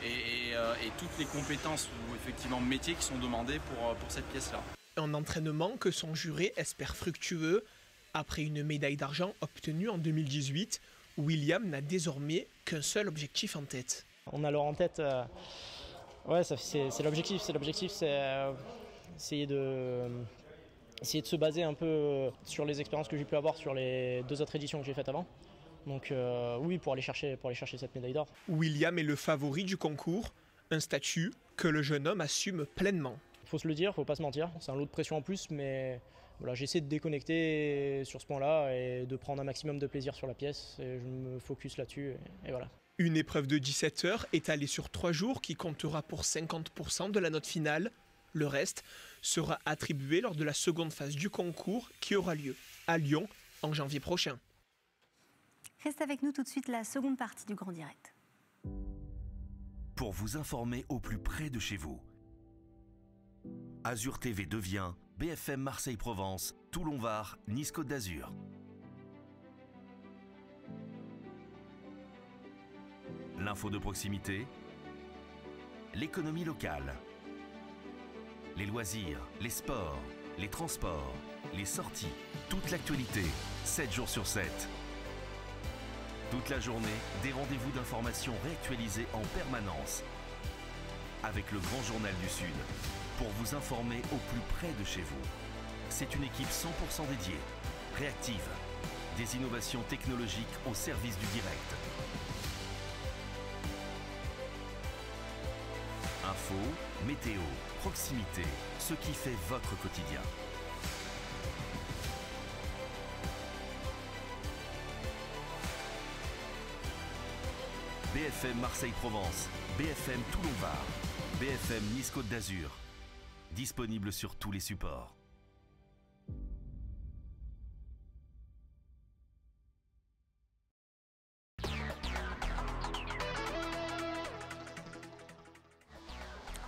E: et toutes les compétences ou effectivement métiers qui sont demandés pour cette pièce-là.
C: Un entraînement que son juré espère fructueux. Après une médaille d'argent obtenue en 2018, William n'a désormais qu'un seul objectif en tête.
W: On a alors en tête
F: Ouais, c'est l'objectif. C'est essayer de se baser un peu sur les expériences que j'ai pu avoir sur les 2 autres éditions que j'ai faites avant. Donc oui, pour aller chercher cette médaille d'or.
C: William est le favori du concours, un statut que le jeune homme assume pleinement.
F: Il faut se le dire, il ne faut pas se mentir, c'est un lot de pression en plus, mais voilà, j'essaie de déconnecter sur ce point-là et de prendre un maximum de plaisir sur la pièce. Et je me focus là-dessus et voilà.
C: Une épreuve de 17 heures étalée sur 3 jours qui comptera pour 50% de la note finale. Le reste sera attribué lors de la seconde phase du concours qui aura lieu à Lyon en janvier prochain.
A: Reste avec nous tout de suite, la seconde partie du Grand Direct.
G: Pour vous informer au plus près de chez vous, Azur TV devient BFM Marseille-Provence, Toulon-Var, Nice-Côte d'Azur. L'info de proximité, l'économie locale, les loisirs, les sports, les transports, les sorties, toute l'actualité, 7 jours sur 7. Toute la journée, des rendez-vous d'information réactualisés en permanence. Avec le Grand Journal du Sud, pour vous informer au plus près de chez vous. C'est une équipe 100% dédiée, réactive, des innovations technologiques au service du direct. Info, météo, proximité, ce qui fait votre quotidien. BFM Marseille-Provence, BFM Toulon-Var, BFM Nice-Côte d'Azur. Disponible sur tous les supports.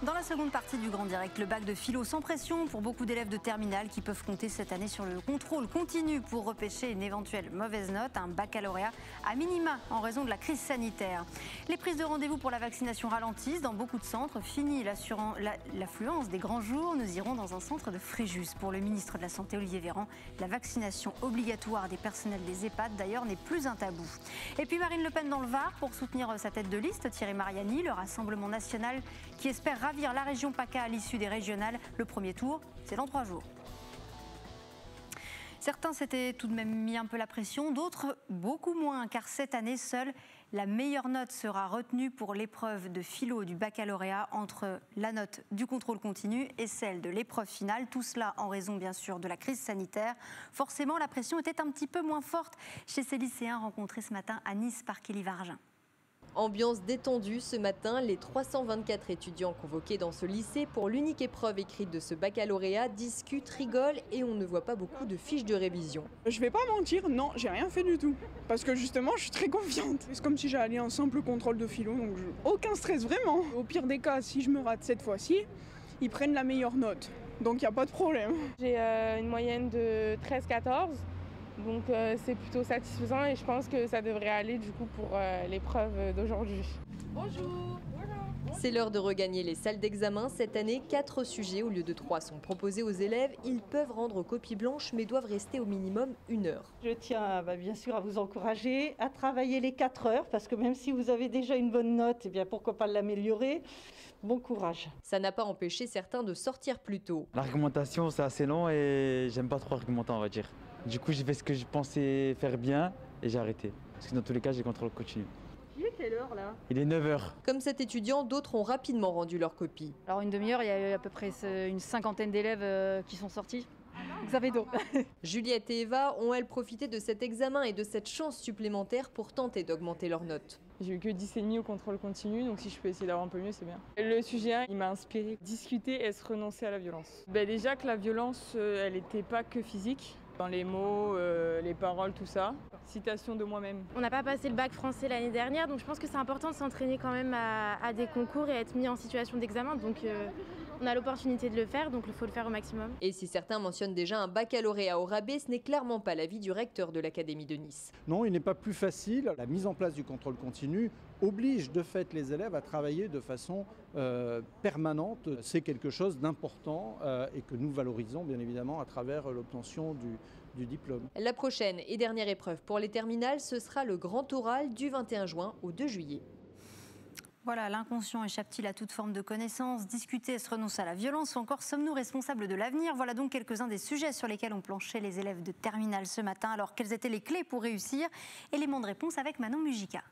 A: Dans la seconde partie du Grand Direct, le bac de philo sans pression pour beaucoup d'élèves de terminale qui peuvent compter cette année sur le contrôle continu pour repêcher une éventuelle mauvaise note, un baccalauréat à minima en raison de la crise sanitaire. Les prises de rendez-vous pour la vaccination ralentissent dans beaucoup de centres. Fini l'affluence des grands jours, nous irons dans un centre de Fréjus. Pour le ministre de la Santé Olivier Véran, la vaccination obligatoire des personnels des EHPAD d'ailleurs n'est plus un tabou. Et puis Marine Le Pen dans le Var pour soutenir sa tête de liste, Thierry Mariani, le Rassemblement national qui espère ravir la région PACA à l'issue des régionales. Le premier tour, c'est dans 3 jours. Certains s'étaient tout de même mis un peu la pression, d'autres beaucoup moins, car cette année, seule la meilleure note sera retenue pour l'épreuve de philo du baccalauréat entre la note du contrôle continu et celle de l'épreuve finale. Tout cela en raison, bien sûr, de la crise sanitaire. Forcément, la pression était un petit peu moins forte chez ces lycéens rencontrés ce matin à Nice par Kelly Vargin.
B: Ambiance détendue ce matin, les 324 étudiants convoqués dans ce lycée pour l'unique épreuve écrite de ce baccalauréat discutent, rigolent et on ne voit pas beaucoup de fiches de révision.
W: Je vais pas mentir, non, j'ai rien fait du tout. Parce que justement, je suis très confiante. C'est comme si j'allais un simple contrôle de philo, donc aucun stress vraiment. Au pire des cas, si je me rate cette fois-ci, ils prennent la meilleure note. Donc il n'y a pas de problème.
D: J'ai une moyenne de 13-14. Donc c'est plutôt satisfaisant et je pense que ça devrait aller du coup pour l'épreuve d'aujourd'hui.
B: Bonjour. C'est l'heure de regagner les salles d'examen. Cette année, 4 sujets au lieu de 3 sont proposés aux élèves. Ils peuvent rendre copie blanche mais doivent rester au minimum 1 heure.
X: Je tiens bien sûr à vous encourager à travailler les 4 heures parce que même si vous avez déjà une bonne note, eh bien pourquoi pas l'améliorer. Bon courage.
B: Ça n'a pas empêché certains de sortir plus tôt.
Y: L'argumentation c'est assez long et j'aime pas trop argumenter, on va dire. Du coup, j'ai fait ce que je pensais faire bien et j'ai arrêté. Parce que dans tous les cas, j'ai contrôle continu.
X: Il est quelle heure là ?
Y: Il est 9h.
B: Comme cet étudiant, d'autres ont rapidement rendu leur copie.
Z: Alors une demi-heure, il y a eu à peu près une 50aine d'élèves qui sont sortis. Xavedo.
B: Juliette et Eva ont elles profité de cet examen et de cette chance supplémentaire pour tenter d'augmenter leurs notes.
D: J'ai eu que 10,5 au contrôle continu, donc si je peux essayer d'avoir un peu mieux, c'est bien. Le sujet 1, il m'a inspiré. Discuter, est-ce renoncer à la violence ? Déjà que la violence, elle n'était pas que physique. Dans les mots, les paroles, tout ça. Citation de moi-même.
H: On n'a pas passé le bac français l'année dernière, donc je pense que c'est important de s'entraîner quand même à des concours et être mis en situation d'examen. Donc on a l'opportunité de le faire, donc il faut le faire au maximum.
B: Et si certains mentionnent déjà un baccalauréat au rabais, ce n'est clairement pas l'avis du recteur de l'Académie de Nice.
I: Non, il n'est pas plus facile. La mise en place du contrôle continu oblige de fait les élèves à travailler de façon permanente. C'est quelque chose d'important et que nous valorisons bien évidemment à travers l'obtention du diplôme.
B: La prochaine et dernière épreuve pour les terminales, ce sera le grand oral du 21 juin au 2 juillet.
A: Voilà, l'inconscient échappe-t-il à toute forme de connaissance? Discuter, est-ce renoncer à la violence ou encore sommes-nous responsables de l'avenir? Voilà donc quelques-uns des sujets sur lesquels ont planché les élèves de terminale ce matin. Alors, quelles étaient les clés pour réussir? Élément de réponse avec Manon Mujica.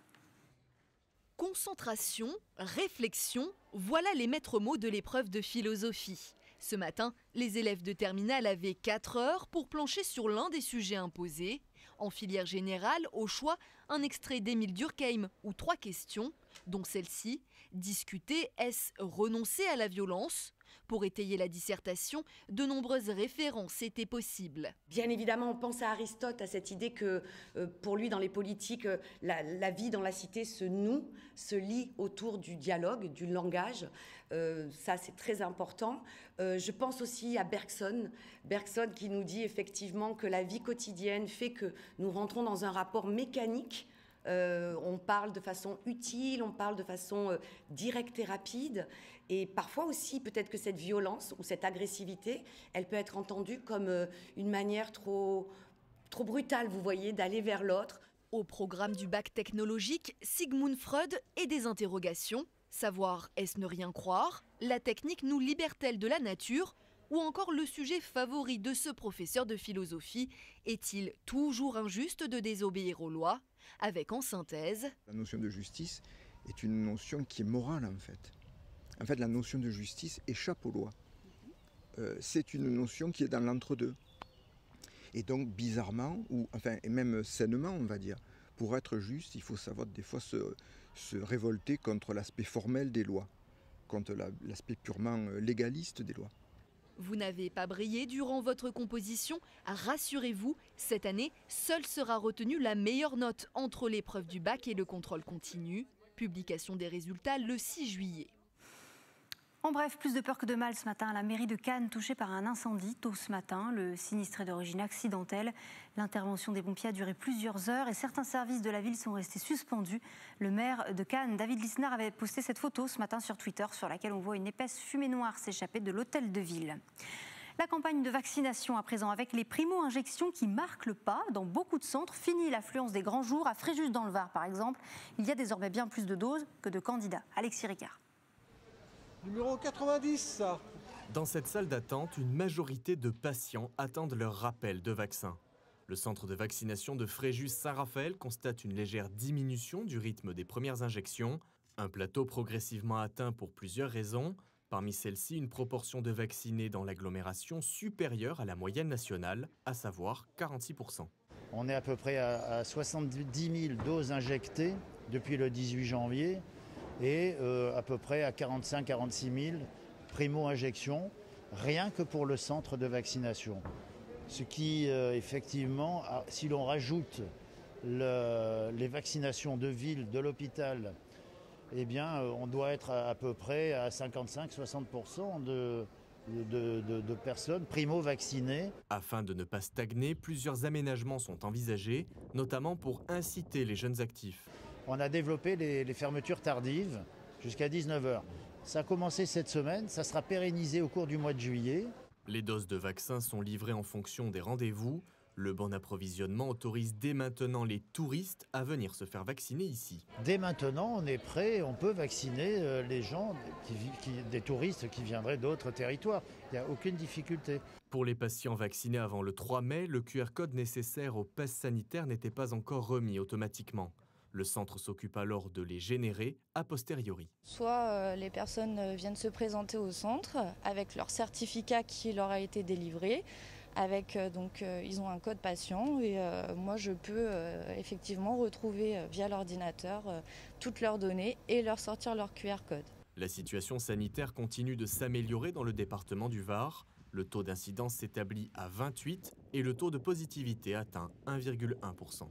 J: Concentration, réflexion, voilà les maîtres mots de l'épreuve de philosophie. Ce matin, les élèves de terminale avaient 4 heures pour plancher sur l'un des sujets imposés. En filière générale, au choix, un extrait d'Émile Durkheim ou 3 questions, dont celle-ci, discuter, est-ce renoncer à la violence? Pour étayer la dissertation, de nombreuses références étaient possibles.
K: Bien évidemment, on pense à Aristote, à cette idée que pour lui, dans les politiques, la vie dans la cité se noue, se lie autour du dialogue, du langage. Ça, c'est très important. Je pense aussi à Bergson qui nous dit effectivement que la vie quotidienne fait que nous rentrons dans un rapport mécanique. On parle de façon utile, on parle de façon directe et rapide. Et parfois aussi, peut-être que cette violence ou cette agressivité, elle peut être entendue comme une manière trop brutale, vous voyez, d'aller vers l'autre.
J: Au programme du bac technologique, Sigmund Freud et des interrogations. Savoir, est-ce ne rien croire? La technique nous libère-t-elle de la nature? Ou encore le sujet favori de ce professeur de philosophie, est-il toujours injuste de désobéir aux lois? Avec en synthèse...
L: La notion de justice est une notion qui est morale en fait. En fait, la notion de justice échappe aux lois. C'est une notion qui est dans l'entre-deux. Et donc, bizarrement, et même sainement, on va dire, pour être juste, il faut savoir des fois se révolter contre l'aspect formel des lois, contre l'aspect purement légaliste des lois.
J: Vous n'avez pas brillé durant votre composition? Rassurez-vous, cette année, seule sera retenue la meilleure note entre l'épreuve du bac et le contrôle continu. Publication des résultats le 6 juillet.
A: En bref, plus de peur que de mal ce matin à la mairie de Cannes, touchée par un incendie tôt ce matin. Le sinistre est d'origine accidentelle. L'intervention des pompiers a duré plusieurs heures et certains services de la ville sont restés suspendus. Le maire de Cannes, David Lisnard, avait posté cette photo ce matin sur Twitter sur laquelle on voit une épaisse fumée noire s'échapper de l'hôtel de ville. La campagne de vaccination à présent avec les primo-injections qui marquent le pas dans beaucoup de centres. Fini l'affluence des grands jours. À Fréjus dans le Var par exemple, il y a désormais bien plus de doses que de candidats. Alexis Ricard.
M: Numéro 90, ça.
N: Dans cette salle d'attente, une majorité de patients attendent leur rappel de vaccin. Le centre de vaccination de Fréjus-Saint-Raphaël constate une légère diminution du rythme des premières injections, un plateau progressivement atteint pour plusieurs raisons. Parmi celles-ci, une proportion de vaccinés dans l'agglomération supérieure à la moyenne nationale, à savoir 46%.
O: On est à peu près à 70 000 doses injectées depuis le 18 janvier. Et à peu près à 45-46 000 primo-injections, rien que pour le centre de vaccination. Ce qui, effectivement, si l'on rajoute les vaccinations de ville, de l'hôpital, eh bien, on doit être à peu près à 55-60% de personnes primo-vaccinées.
N: Afin de ne pas stagner, plusieurs aménagements sont envisagés, notamment pour inciter les jeunes actifs.
O: On a développé les fermetures tardives jusqu'à 19h. Ça a commencé cette semaine, ça sera pérennisé au cours du mois de juillet.
N: Les doses de vaccins sont livrées en fonction des rendez-vous. Le bon approvisionnement autorise dès maintenant les touristes à venir se faire vacciner ici.
O: Dès maintenant, on est prêt, on peut vacciner les gens, des touristes qui viendraient d'autres territoires. Il n'y a aucune difficulté.
N: Pour les patients vaccinés avant le 3 mai, le QR code nécessaire au pass sanitaire n'était pas encore remis automatiquement. Le centre s'occupe alors de les générer a posteriori.
P: Soit les personnes viennent se présenter au centre avec leur certificat qui leur a été délivré, avec ils ont un code patient et moi je peux effectivement retrouver via l'ordinateur toutes leurs données et leur sortir leur QR code.
N: La situation sanitaire continue de s'améliorer dans le département du Var. Le taux d'incidence s'établit à 28 et le taux de positivité atteint 1,1%.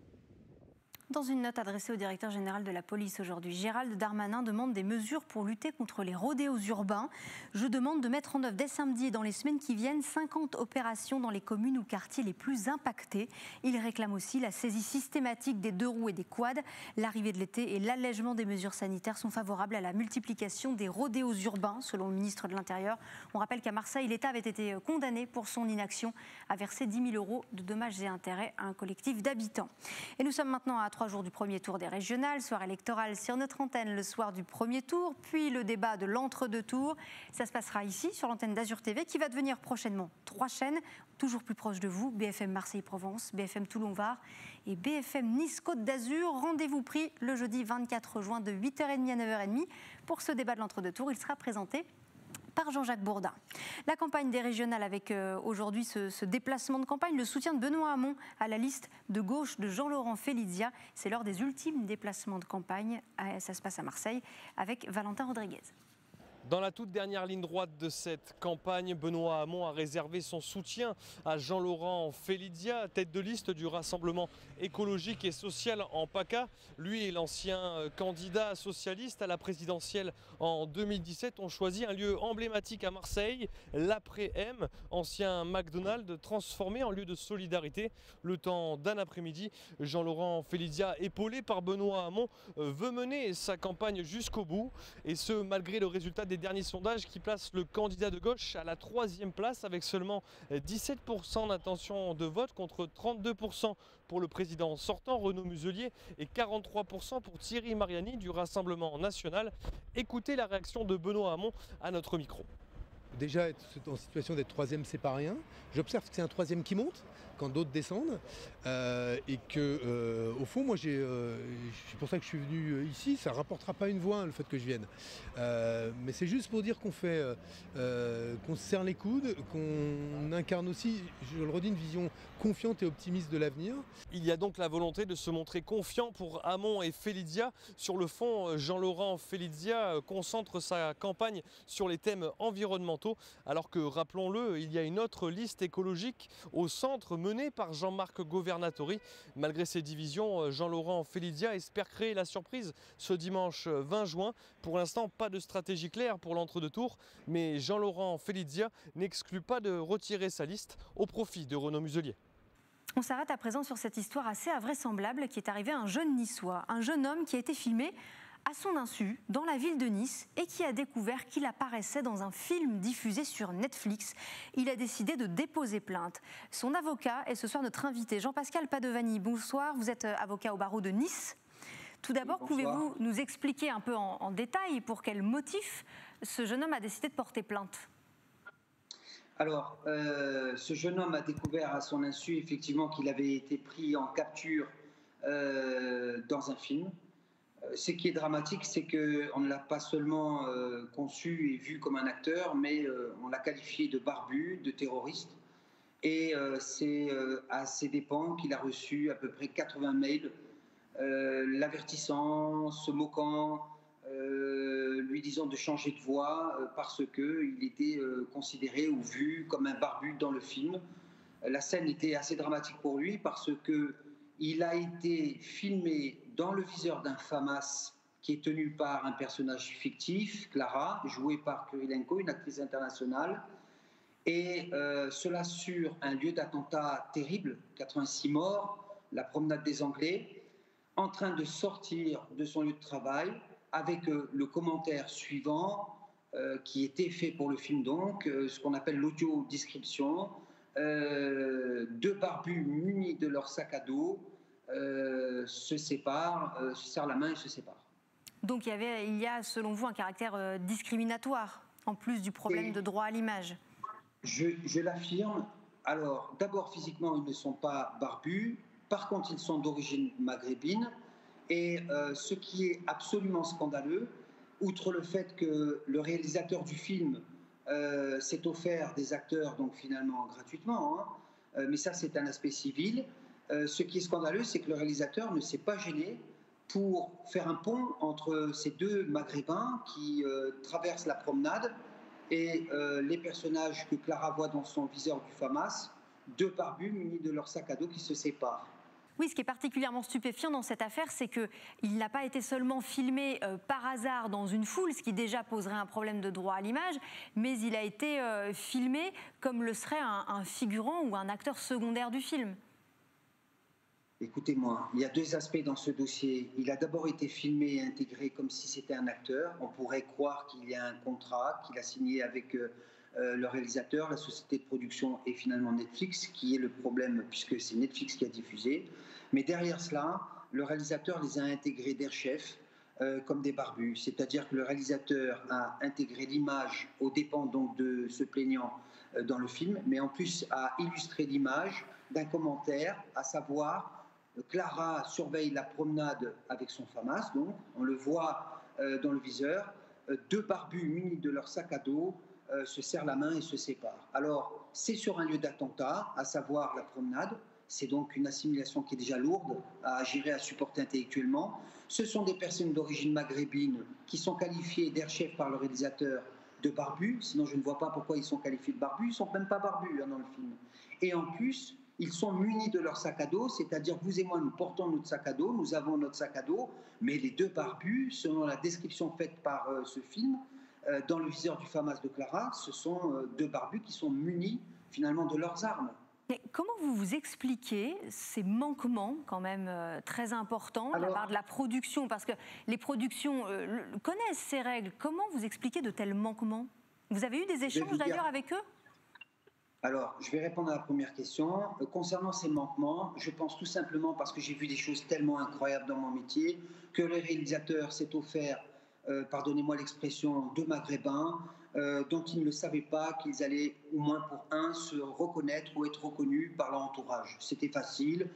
A: Dans une note adressée au directeur général de la police aujourd'hui, Gérald Darmanin demande des mesures pour lutter contre les rodéos urbains. Je demande de mettre en œuvre dès samedi et dans les semaines qui viennent 50 opérations dans les communes ou quartiers les plus impactés. Il réclame aussi la saisie systématique des 2 roues et des quads. L'arrivée de l'été et l'allègement des mesures sanitaires sont favorables à la multiplication des rodéos urbains, selon le ministre de l'Intérieur. On rappelle qu'à Marseille, l'État avait été condamné pour son inaction à verser 10 000 € de dommages et intérêts à un collectif d'habitants. Et nous sommes maintenant à 3 3 jours du premier tour des régionales, soir électorale sur notre antenne le soir du premier tour, puis le débat de l'entre-deux tours. Ça se passera ici, sur l'antenne d'Azur TV, qui va devenir prochainement 3 chaînes, toujours plus proches de vous, BFM Marseille-Provence, BFM Toulon-Var et BFM Nice-Côte d'Azur. Rendez-vous pris le jeudi 24 juin de 8h30 à 9h30 pour ce débat de l'entre-deux tours. Il sera présenté par Jean-Jacques Bourdin. La campagne des régionales avec aujourd'hui ce déplacement de campagne, le soutien de Benoît Hamon à la liste de gauche de Jean-Laurent Felizia. C'est l'heure des ultimes déplacements de campagne. Ça se passe à Marseille avec Valentin Rodriguez.
Q: Dans la toute dernière ligne droite de cette campagne, Benoît Hamon a réservé son soutien à Jean-Laurent Felizia, tête de liste du Rassemblement écologique et social en PACA. Lui et l'ancien candidat socialiste à la présidentielle en 2017 ont choisi un lieu emblématique à Marseille, l'Après-M, ancien McDonald's transformé en lieu de solidarité. Le temps d'un après-midi, Jean-Laurent Felizia, épaulé par Benoît Hamon, veut mener sa campagne jusqu'au bout, et ce malgré le résultat des derniers sondages qui placent le candidat de gauche à la 3e place avec seulement 17% d'intention de vote contre 32% pour le président sortant Renaud Muselier et 43% pour Thierry Mariani du Rassemblement national. Écoutez la réaction de Benoît Hamon à notre micro.
R: Déjà être en situation d'être 3e, c'est pas rien. J'observe que c'est un 3e qui monte quand d'autres descendent et que au fond moi c'est pour ça que je suis venu ici. Ça rapportera pas une voix hein, le fait que je vienne, mais c'est juste pour dire qu'on fait qu'on se serre les coudes, qu'on incarne aussi, je le redis, une vision confiante et optimiste de l'avenir.
Q: Il y a donc la volonté de se montrer confiant pour Hamon et Felizia. Sur le fond, Jean-Laurent Felizia concentre sa campagne sur les thèmes environnementaux, alors que, rappelons-le, il y a une autre liste écologique au centre menée par Jean-Marc Governatori. Malgré ces divisions, Jean-Laurent Felizia espère créer la surprise ce dimanche 20 juin. Pour l'instant, pas de stratégie claire pour l'entre-deux tours, mais Jean-Laurent Felizia n'exclut pas de retirer sa liste au profit de Renaud Muselier.
A: On s'arrête à présent sur cette histoire assez invraisemblable qui est arrivée à un jeune niçois, un jeune homme qui a été filmé à son insu dans la ville de Nice et qui a découvert qu'il apparaissait dans un film diffusé sur Netflix. Il a décidé de déposer plainte. Son avocat est ce soir notre invité, Jean-Pascal Padovani. Bonsoir, vous êtes avocat au barreau de Nice. Tout d'abord, pouvez-vous nous expliquer un peu en détail pour quel motif ce jeune homme a décidé de porter plainte ?
S: Alors, ce jeune homme a découvert à son insu effectivement qu'il avait été pris en capture dans un film. Ce qui est dramatique, c'est qu'on ne l'a pas seulement conçu et vu comme un acteur, mais on l'a qualifié de barbu, de terroriste. Et c'est à ses dépens qu'il a reçu à peu près 80 mails l'avertissant, se moquant, lui disant de changer de voix parce qu'il était considéré ou vu comme un barbu dans le film. La scène était assez dramatique pour lui parce qu'il a été filmé dans le viseur d'un FAMAS qui est tenu par un personnage fictif, Clara, jouée par Kurilenko, une actrice internationale. Et cela sur un lieu d'attentat terrible, 86 morts, la promenade des Anglais, en train de sortir de son lieu de travail avec le commentaire suivant qui était fait pour le film, donc ce qu'on appelle l'audio-description. 2 barbus munis de leur sac à dos se séparent, se serrent la main et se séparent.
A: Donc il y a selon vous un caractère discriminatoire en plus du problème de droit à l'image.
S: Je l'affirme. Alors d'abord physiquement ils ne sont pas barbus, par contre ils sont d'origine maghrébine. Et ce qui est absolument scandaleux, outre le fait que le réalisateur du film s'est offert des acteurs donc finalement gratuitement, hein, mais ça c'est un aspect civil, ce qui est scandaleux, c'est que le réalisateur ne s'est pas gêné pour faire un pont entre ces 2 maghrébins qui traversent la promenade et les personnages que Clara voit dans son viseur du FAMAS, 2 barbus munis de leur sac à dos qui se séparent.
A: Oui, ce qui est particulièrement stupéfiant dans cette affaire, c'est qu'il n'a pas été seulement filmé par hasard dans une foule, ce qui déjà poserait un problème de droit à l'image, mais il a été filmé comme le serait un figurant ou un acteur secondaire du film.
S: Écoutez-moi, il y a 2 aspects dans ce dossier. Il a d'abord été filmé et intégré comme si c'était un acteur. On pourrait croire qu'il y a un contrat qu'il a signé avec le réalisateur, la société de production et finalement Netflix, qui est le problème puisque c'est Netflix qui a diffusé. Mais derrière cela, le réalisateur les a intégrés derechef comme des barbus. C'est-à-dire que le réalisateur a intégré l'image aux dépens donc de ce plaignant dans le film, mais en plus a illustré l'image d'un commentaire, à savoir Clara surveille la promenade avec son FAMAS, donc on le voit dans le viseur, deux barbus munis de leur sac à dos se serrent la main et se séparent. Alors c'est sur un lieu d'attentat, à savoir la promenade. C'est donc une assimilation qui est déjà lourde à gérer, à supporter intellectuellement. Ce sont des personnes d'origine maghrébine qui sont qualifiées derechef par le réalisateur de barbus. Sinon, je ne vois pas pourquoi ils sont qualifiés de barbus. Ils ne sont même pas barbus dans le film. Et en plus, ils sont munis de leur sac à dos, c'est-à-dire vous et moi, nous portons notre sac à dos, nous avons notre sac à dos, mais les deux barbus, selon la description faite par ce film, dans le viseur du FAMAS de Clara, ce sont deux barbus qui sont munis finalement de leurs armes.
A: Mais comment vous vous expliquez ces manquements quand même très importants de la part de la production? Parce que les productions connaissent ces règles. Comment vous expliquez de tels manquements? Vous avez eu des échanges d'ailleurs avec eux?
S: Alors, je vais répondre à la première question. Concernant ces manquements, je pense tout simplement, parce que j'ai vu des choses tellement incroyables dans mon métier, que le réalisateur s'est offert, pardonnez-moi l'expression, deux maghrébins, dont ils ne savaient pas qu'ils allaient, au moins pour un, se reconnaître ou être reconnus par leur entourage. C'était facile,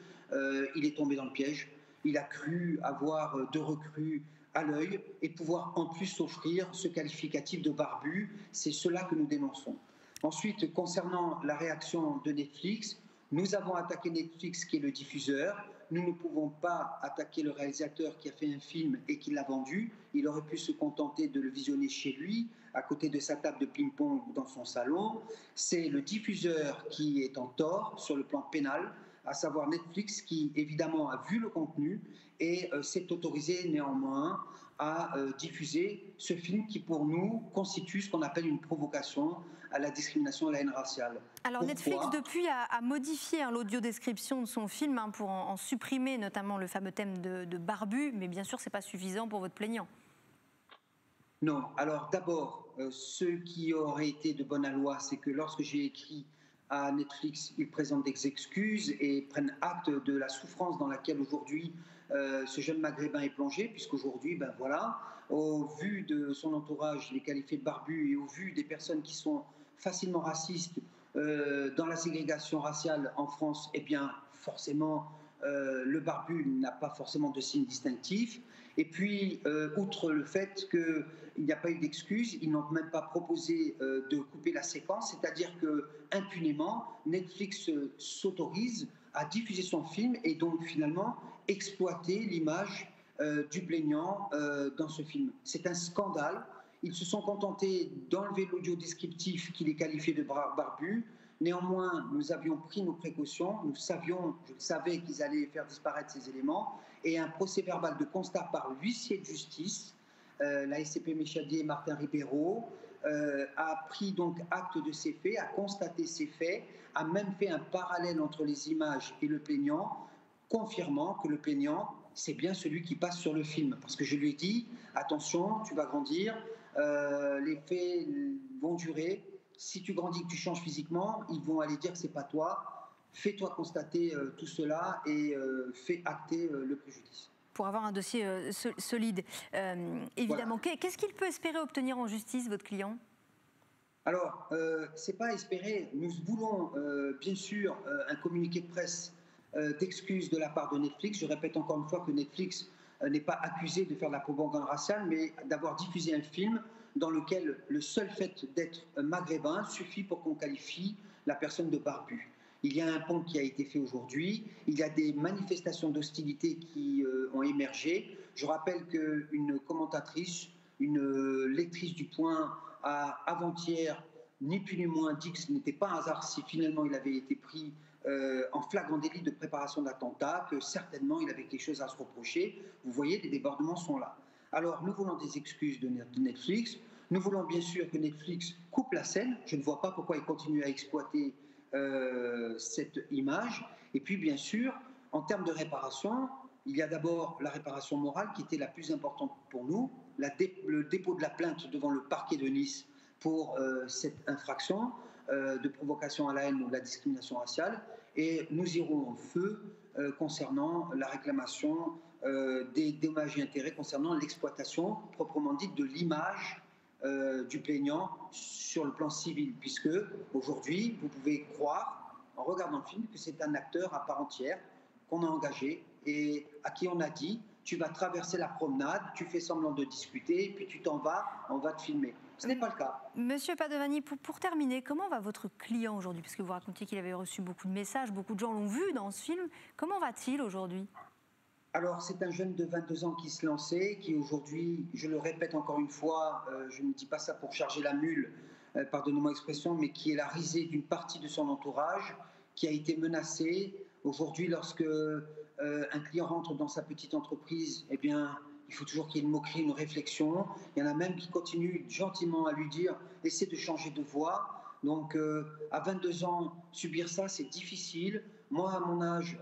S: il est tombé dans le piège. Il a cru avoir deux recrues à l'œil et pouvoir en plus s'offrir ce qualificatif de barbu. C'est cela que nous dénonçons. Ensuite, concernant la réaction de Netflix, nous avons attaqué Netflix qui est le diffuseur. Nous ne pouvons pas attaquer le réalisateur qui a fait un film et qui l'a vendu. Il aurait pu se contenter de le visionner chez lui, à côté de sa table de ping-pong ou dans son salon. C'est le diffuseur qui est en tort sur le plan pénal, à savoir Netflix qui évidemment a vu le contenu et s'est autorisé néanmoins à diffuser ce film qui pour nous constitue ce qu'on appelle une provocation à la discrimination et à la haine raciale.
A: Alors pourquoi Netflix depuis a modifié l'audio-description de son film pour en supprimer notamment le fameux thème de barbu, mais bien sûr c'est pas suffisant pour votre plaignant.
S: Non, alors d'abord, ce qui aurait été de bonne loi, c'est que lorsque j'ai écrit à Netflix, ils présentent des excuses et prennent acte de la souffrance dans laquelle aujourd'hui ce jeune maghrébin est plongé, puisqu'aujourd'hui, ben voilà, au vu de son entourage, il est qualifié de barbu, et au vu des personnes qui sont facilement racistes dans la ségrégation raciale en France, eh bien forcément le barbu n'a pas forcément de signe distinctif. Et puis, outre le fait qu'il n'y a pas eu d'excuses, ils n'ont même pas proposé de couper la séquence, c'est-à-dire que impunément, Netflix s'autorise à diffuser son film et donc finalement exploiter l'image du plaignant dans ce film. C'est un scandale. Ils se sont contentés d'enlever l'audio descriptif qui les qualifiait de barbu. Néanmoins, nous avions pris nos précautions. Nous savions, je le savais, qu'ils allaient faire disparaître ces éléments. Et un procès-verbal de constat par l'huissier de justice, la SCP Méchadier et Martin Ribeiro, a pris donc acte de ces faits, a constaté ces faits, a même fait un parallèle entre les images et le plaignant, confirmant que le plaignant, c'est bien celui qui passe sur le film. Parce que je lui ai dit, attention, tu vas grandir, les faits vont durer. Si tu grandis, que tu changes physiquement, ils vont aller dire que c'est pas toi. Fais-toi constater tout cela et fais acter le préjudice.
A: Pour avoir un dossier solide, évidemment. Voilà. Qu'est-ce qu'il peut espérer obtenir en justice, votre client ?
S: Alors, c'est pas espérer. Nous voulons bien sûr un communiqué de presse d'excuses de la part de Netflix. Je répète encore une fois que Netflix n'est pas accusé de faire de la propagande raciale, mais d'avoir diffusé un film dans lequel le seul fait d'être maghrébin suffit pour qu'on qualifie la personne de barbu. Il y a un pont qui a été fait aujourd'hui, il y a des manifestations d'hostilité qui ont émergé. Je rappelle qu'une commentatrice, une lectrice du Point, a avant-hier, ni plus ni moins, dit que ce n'était pas un hasard si finalement il avait été pris en flagrant délit de préparation d'attentat, que certainement il avait quelque chose à se reprocher. Vous voyez, les débordements sont là. Alors, nous voulons des excuses de Netflix. Nous voulons bien sûr que Netflix coupe la scène. Je ne vois pas pourquoi il continue à exploiter cette image. Et puis, bien sûr, en termes de réparation, il y a d'abord la réparation morale qui était la plus importante pour nous, le dépôt de la plainte devant le parquet de Nice pour cette infraction de provocation à la haine ou de la discrimination raciale. et nous irons au feu concernant la réclamation des dommages et intérêts concernant l'exploitation proprement dite de l'image du plaignant sur le plan civil, puisque aujourd'hui vous pouvez croire en regardant le film que c'est un acteur à part entière qu'on a engagé et à qui on a dit tu vas traverser la promenade, tu fais semblant de discuter, puis tu t'en vas, on va te filmer. Ce n'est pas le cas.
A: Monsieur Padovani, pour terminer, comment va votre client aujourd'hui? Parce que vous racontiez qu'il avait reçu beaucoup de messages, beaucoup de gens l'ont vu dans ce film. Comment va-t-il aujourd'hui?
S: Alors, c'est un jeune de 22 ans qui se lançait, qui aujourd'hui, je le répète encore une fois, je ne dis pas ça pour charger la mule, pardonnez-moi l'expression, mais qui est la risée d'une partie de son entourage, qui a été menacé. Aujourd'hui, lorsque un client rentre dans sa petite entreprise, eh bien, il faut toujours qu'il y ait une moquerie, une réflexion. Il y en a même qui continuent gentiment à lui dire « essaie de changer de voie ». Donc, à 22 ans, subir ça, c'est difficile. Moi, à mon âge,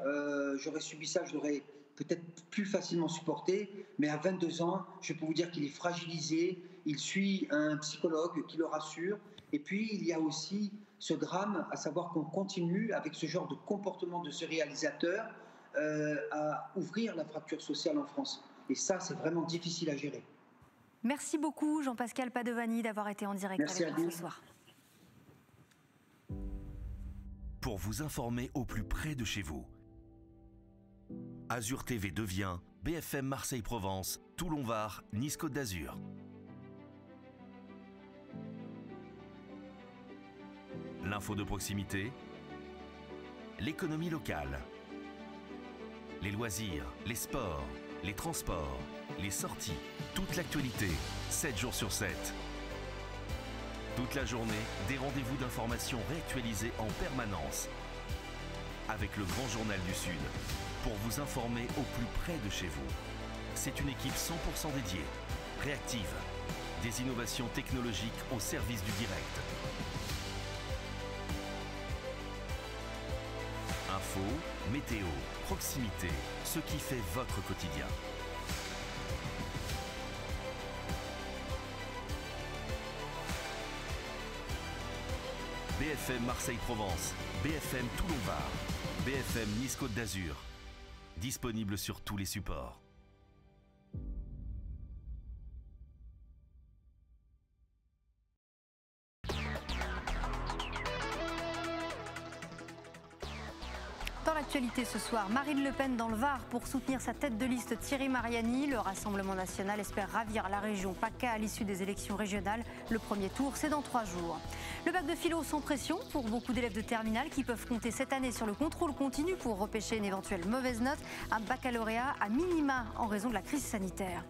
S: j'aurais subi ça, je l'aurais peut-être plus facilement supporté. Mais à 22 ans, je peux vous dire qu'il est fragilisé. Il suit un psychologue qui le rassure. Et puis, il y a aussi ce drame, à savoir qu'on continue, avec ce genre de comportement de ce réalisateur, à ouvrir la fracture sociale en France. Et ça, c'est vraiment difficile à gérer.
A: Merci beaucoup, Jean-Pascal Padovani, d'avoir été en direct avec nous ce soir.
G: Pour vous informer au plus près de chez vous, Azur TV devient BFM Marseille-Provence, Toulon-Var, Nice-Côte d'Azur. L'info de proximité, l'économie locale, les loisirs, les sports, les transports, les sorties, toute l'actualité, 7 jours sur 7. Toute la journée, des rendez-vous d'information réactualisés en permanence. Avec le Grand Journal du Sud, pour vous informer au plus près de chez vous. C'est une équipe 100% dédiée, réactive, des innovations technologiques au service du direct. Info, météo, proximité, ce qui fait votre quotidien. BFM Marseille-Provence, BFM Toulon-Var, BFM Nice-Côte d'Azur. Disponible sur tous les supports.
A: Dans l'actualité ce soir, Marine Le Pen dans le Var pour soutenir sa tête de liste Thierry Mariani. Le Rassemblement national espère ravir la région PACA à l'issue des élections régionales. Le premier tour, c'est dans 3 jours. Le bac de philo sans pression pour beaucoup d'élèves de terminale qui peuvent compter cette année sur le contrôle continu pour repêcher une éventuelle mauvaise note. Un baccalauréat à minima en raison de la crise sanitaire.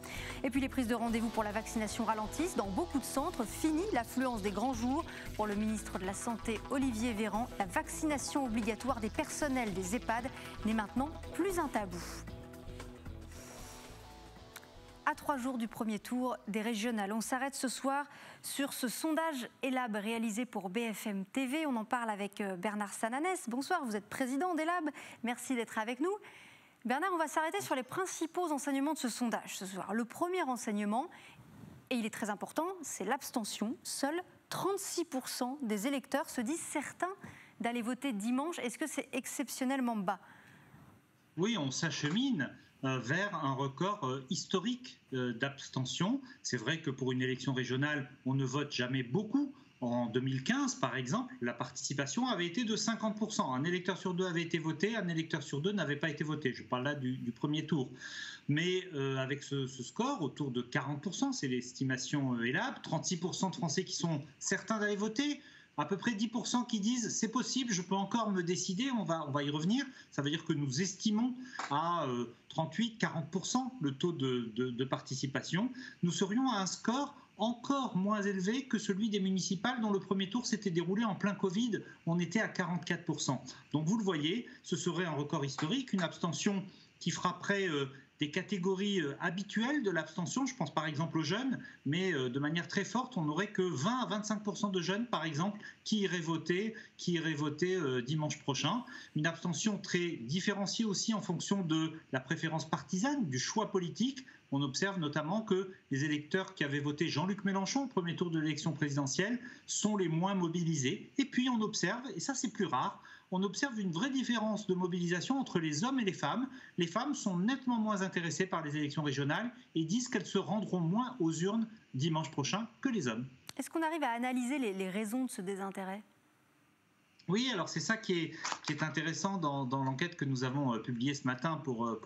A: Et puis les prises de rendez-vous pour la vaccination ralentissent. Dans beaucoup de centres, fini l'affluence des grands jours. Pour le ministre de la Santé, Olivier Véran, la vaccination obligatoire des personnels des EHPAD n'est maintenant plus un tabou. À 3 jours du premier tour des régionales, on s'arrête ce soir sur ce sondage ELAB réalisé pour BFM TV. On en parle avec Bernard Sananès. Bonsoir, vous êtes président d'ELAB. Merci d'être avec nous. Bernard, on va s'arrêter sur les principaux enseignements de ce sondage ce soir. Le premier enseignement, et il est très important, c'est l'abstention. Seuls 36% des électeurs se disent certains d'aller voter dimanche. Est-ce que c'est exceptionnellement bas?
C: Oui, on s'achemine vers un record historique d'abstention. C'est vrai que pour une élection régionale, on ne vote jamais beaucoup. En 2015, par exemple, la participation avait été de 50%. Un électeur sur 2 avait été voté, un électeur sur 2 n'avait pas été voté. Je parle là du premier tour. Mais avec ce score, autour de 40%, c'est l'estimation ELAB, 36% de Français qui sont certains d'aller voter, à peu près 10% qui disent c'est possible, je peux encore me décider, on va y revenir. Ça veut dire que nous estimons à 38-40% le taux de participation. Nous serions à un score encore moins élevé que celui des municipales dont le premier tour s'était déroulé en plein Covid. On était à 44%. Donc vous le voyez, ce serait un record historique, une abstention qui frapperait des catégories habituelles de l'abstention, je pense par exemple aux jeunes, mais de manière très forte, on n'aurait que 20 à 25% de jeunes, par exemple, qui iraient voter dimanche prochain. Une abstention très différenciée aussi en fonction de la préférence partisane, du choix politique. On observe notamment que les électeurs qui avaient voté Jean-Luc Mélenchon au premier tour de l'élection présidentielle sont les moins mobilisés. Et puis on observe, et ça c'est plus rare, on observe une vraie différence de mobilisation entre les hommes et les femmes. Les femmes sont nettement moins intéressées par les élections régionales et disent qu'elles se rendront moins aux urnes dimanche prochain que les hommes.
A: Est-ce qu'on arrive à analyser les raisons de ce désintérêt ?
C: Oui, alors c'est ça qui est intéressant dans l'enquête que nous avons publiée ce matin pour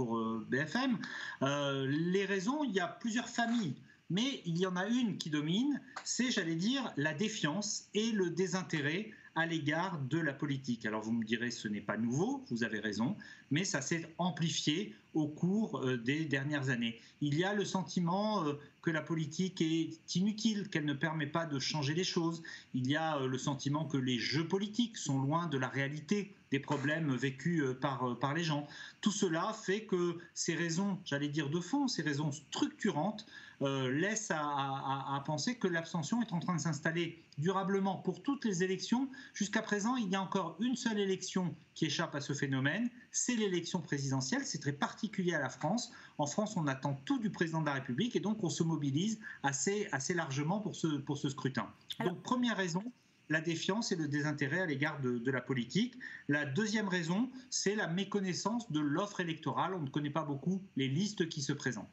C: BFM. Les raisons, il y a plusieurs familles, mais il y en a une qui domine, c'est, j'allais dire, la défiance et le désintérêt à l'égard de la politique. Alors vous me direz, ce n'est pas nouveau, vous avez raison, mais ça s'est amplifié au cours des dernières années. Il y a le sentiment que la politique est inutile, qu'elle ne permet pas de changer les choses. Il y a le sentiment que les jeux politiques sont loin de la réalité des problèmes vécus par les gens. Tout cela fait que ces raisons, j'allais dire de fond, ces raisons structurantes, laissent à penser que l'abstention est en train de s'installer durablement pour toutes les élections. Jusqu'à présent, il y a encore une seule élection qui échappe à ce phénomène, c'est l'élection présidentielle. C'est très particulier à la France. En France, on attend tout du président de la République et donc on se mobilise assez largement pour ce scrutin. Donc première raison, la défiance et le désintérêt à l'égard de la politique. La deuxième raison, c'est la méconnaissance de l'offre électorale. On ne connaît pas beaucoup les listes qui se présentent.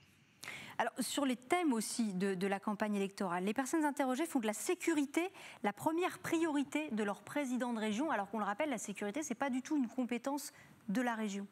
A: Alors, sur les thèmes aussi de la campagne électorale, les personnes interrogées font de la sécurité la première priorité de leur président de région, alors qu'on le rappelle, la sécurité, ce n'est pas du tout une compétence de la région.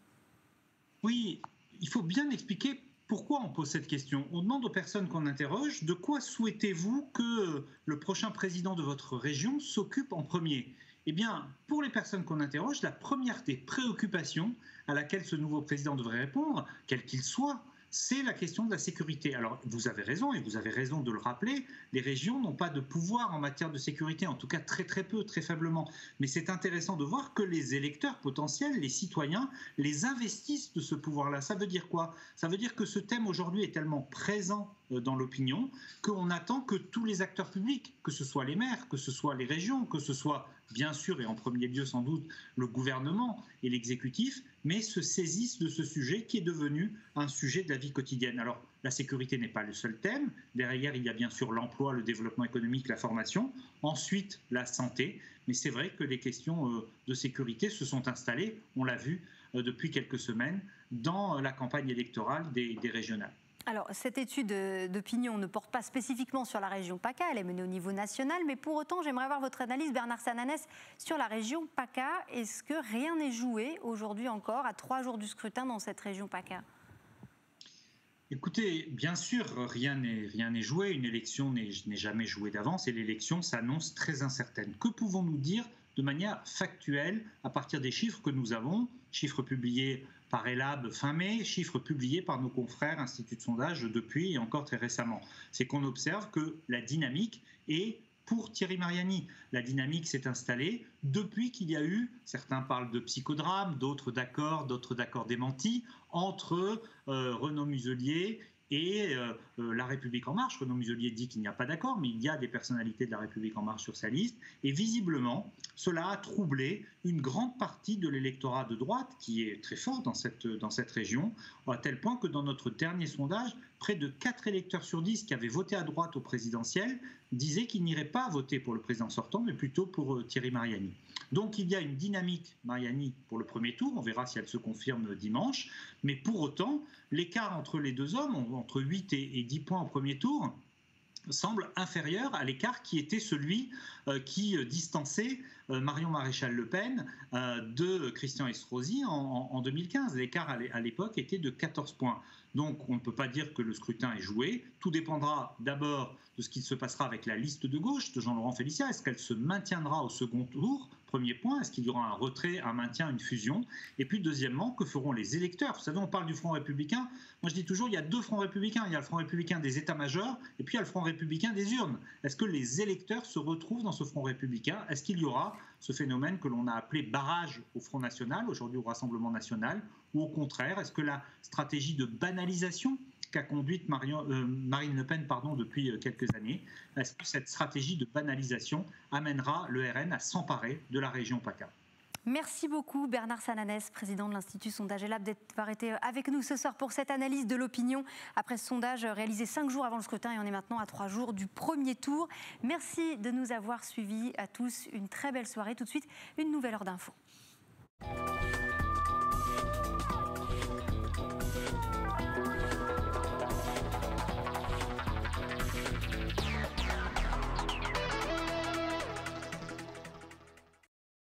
C: Oui, il faut bien expliquer pourquoi on pose cette question. On demande aux personnes qu'on interroge, de quoi souhaitez-vous que le prochain président de votre région s'occupe en premier ? Eh bien, pour les personnes qu'on interroge, la première des préoccupations à laquelle ce nouveau président devrait répondre, quel qu'il soit, c'est la question de la sécurité. Alors, vous avez raison, et vous avez raison de le rappeler, les régions n'ont pas de pouvoir en matière de sécurité, en tout cas très peu, très faiblement. Mais c'est intéressant de voir que les électeurs potentiels, les citoyens, les investissent de ce pouvoir-là. Ça veut dire quoi ? Ça veut dire que ce thème aujourd'hui est tellement présent dans l'opinion qu'on attend que tous les acteurs publics, que ce soit les maires, que ce soit les régions, que ce soit bien sûr et en premier lieu sans doute le gouvernement et l'exécutif, mais se saisissent de ce sujet qui est devenu un sujet de la vie quotidienne. Alors la sécurité n'est pas le seul thème, derrière il y a bien sûr l'emploi, le développement économique, la formation, ensuite la santé, mais c'est vrai que les questions de sécurité se sont installées, on l'a vu depuis quelques semaines, dans la campagne électorale des régionales.
A: Alors, cette étude d'opinion ne porte pas spécifiquement sur la région PACA, elle est menée au niveau national, mais pour autant, j'aimerais avoir votre analyse, Bernard Sananès, sur la région PACA. Est-ce que rien n'est joué aujourd'hui encore, à 3 jours du scrutin dans cette région PACA ?
C: Écoutez, bien sûr, rien n'est joué, une élection n'est jamais jouée d'avance et l'élection s'annonce très incertaine. Que pouvons-nous dire de manière factuelle à partir des chiffres que nous avons, chiffres publiés par Elab fin mai, chiffres publiés par nos confrères Institut de sondage depuis et encore très récemment. C'est qu'on observe que la dynamique est pour Thierry Mariani. La dynamique s'est installée depuis qu'il y a eu, certains parlent de psychodrame, d'autres d'accords démentis, entre Renaud Muselier et La République En Marche. Renaud Muselier dit qu'il n'y a pas d'accord, mais il y a des personnalités de La République En Marche sur sa liste. Et visiblement, cela a troublé une grande partie de l'électorat de droite, qui est très fort dans cette région, à tel point que dans notre dernier sondage, près de 4 électeurs sur 10 qui avaient voté à droite au présidentiel disaient qu'ils n'iraient pas voter pour le président sortant, mais plutôt pour Thierry Mariani. Donc il y a une dynamique Mariani pour le premier tour, on verra si elle se confirme dimanche, mais pour autant, l'écart entre les deux hommes, entre 8 et 10 points au premier tour, semble inférieur à l'écart qui était celui qui distançait Marion Maréchal-Le Pen de Christian Estrosi en 2015. L'écart à l'époque était de 14 points. Donc on ne peut pas dire que le scrutin est joué. Tout dépendra d'abord de ce qui se passera avec la liste de gauche de Jean-Laurent Félicia. Est-ce qu'elle se maintiendra au second tour ? Premier point, est-ce qu'il y aura un retrait, un maintien, une fusion ? Et puis deuxièmement, que feront les électeurs ? Vous savez, on parle du Front républicain. Moi je dis toujours, il y a 2 fronts républicains. Il y a le Front républicain des états-majors et puis il y a le Front républicain des urnes. Est-ce que les électeurs se retrouvent dans ce Front républicain ? Est-ce qu'il y aura ce phénomène que l'on a appelé barrage au Front national, aujourd'hui au Rassemblement national ? Ou au contraire, est-ce que la stratégie de banalisation qu'a conduite Marine Le Pen depuis quelques années, est-ce que cette stratégie de banalisation amènera le RN à s'emparer de la région PACA ?
A: Merci beaucoup Bernard Sananès, président de l'Institut Sondage Elab, d'avoir été avec nous ce soir pour cette analyse de l'opinion après ce sondage réalisé 5 jours avant le scrutin et on est maintenant à 3 jours du premier tour. Merci de nous avoir suivis à tous. Une très belle soirée. Tout de suite, une nouvelle heure d'info.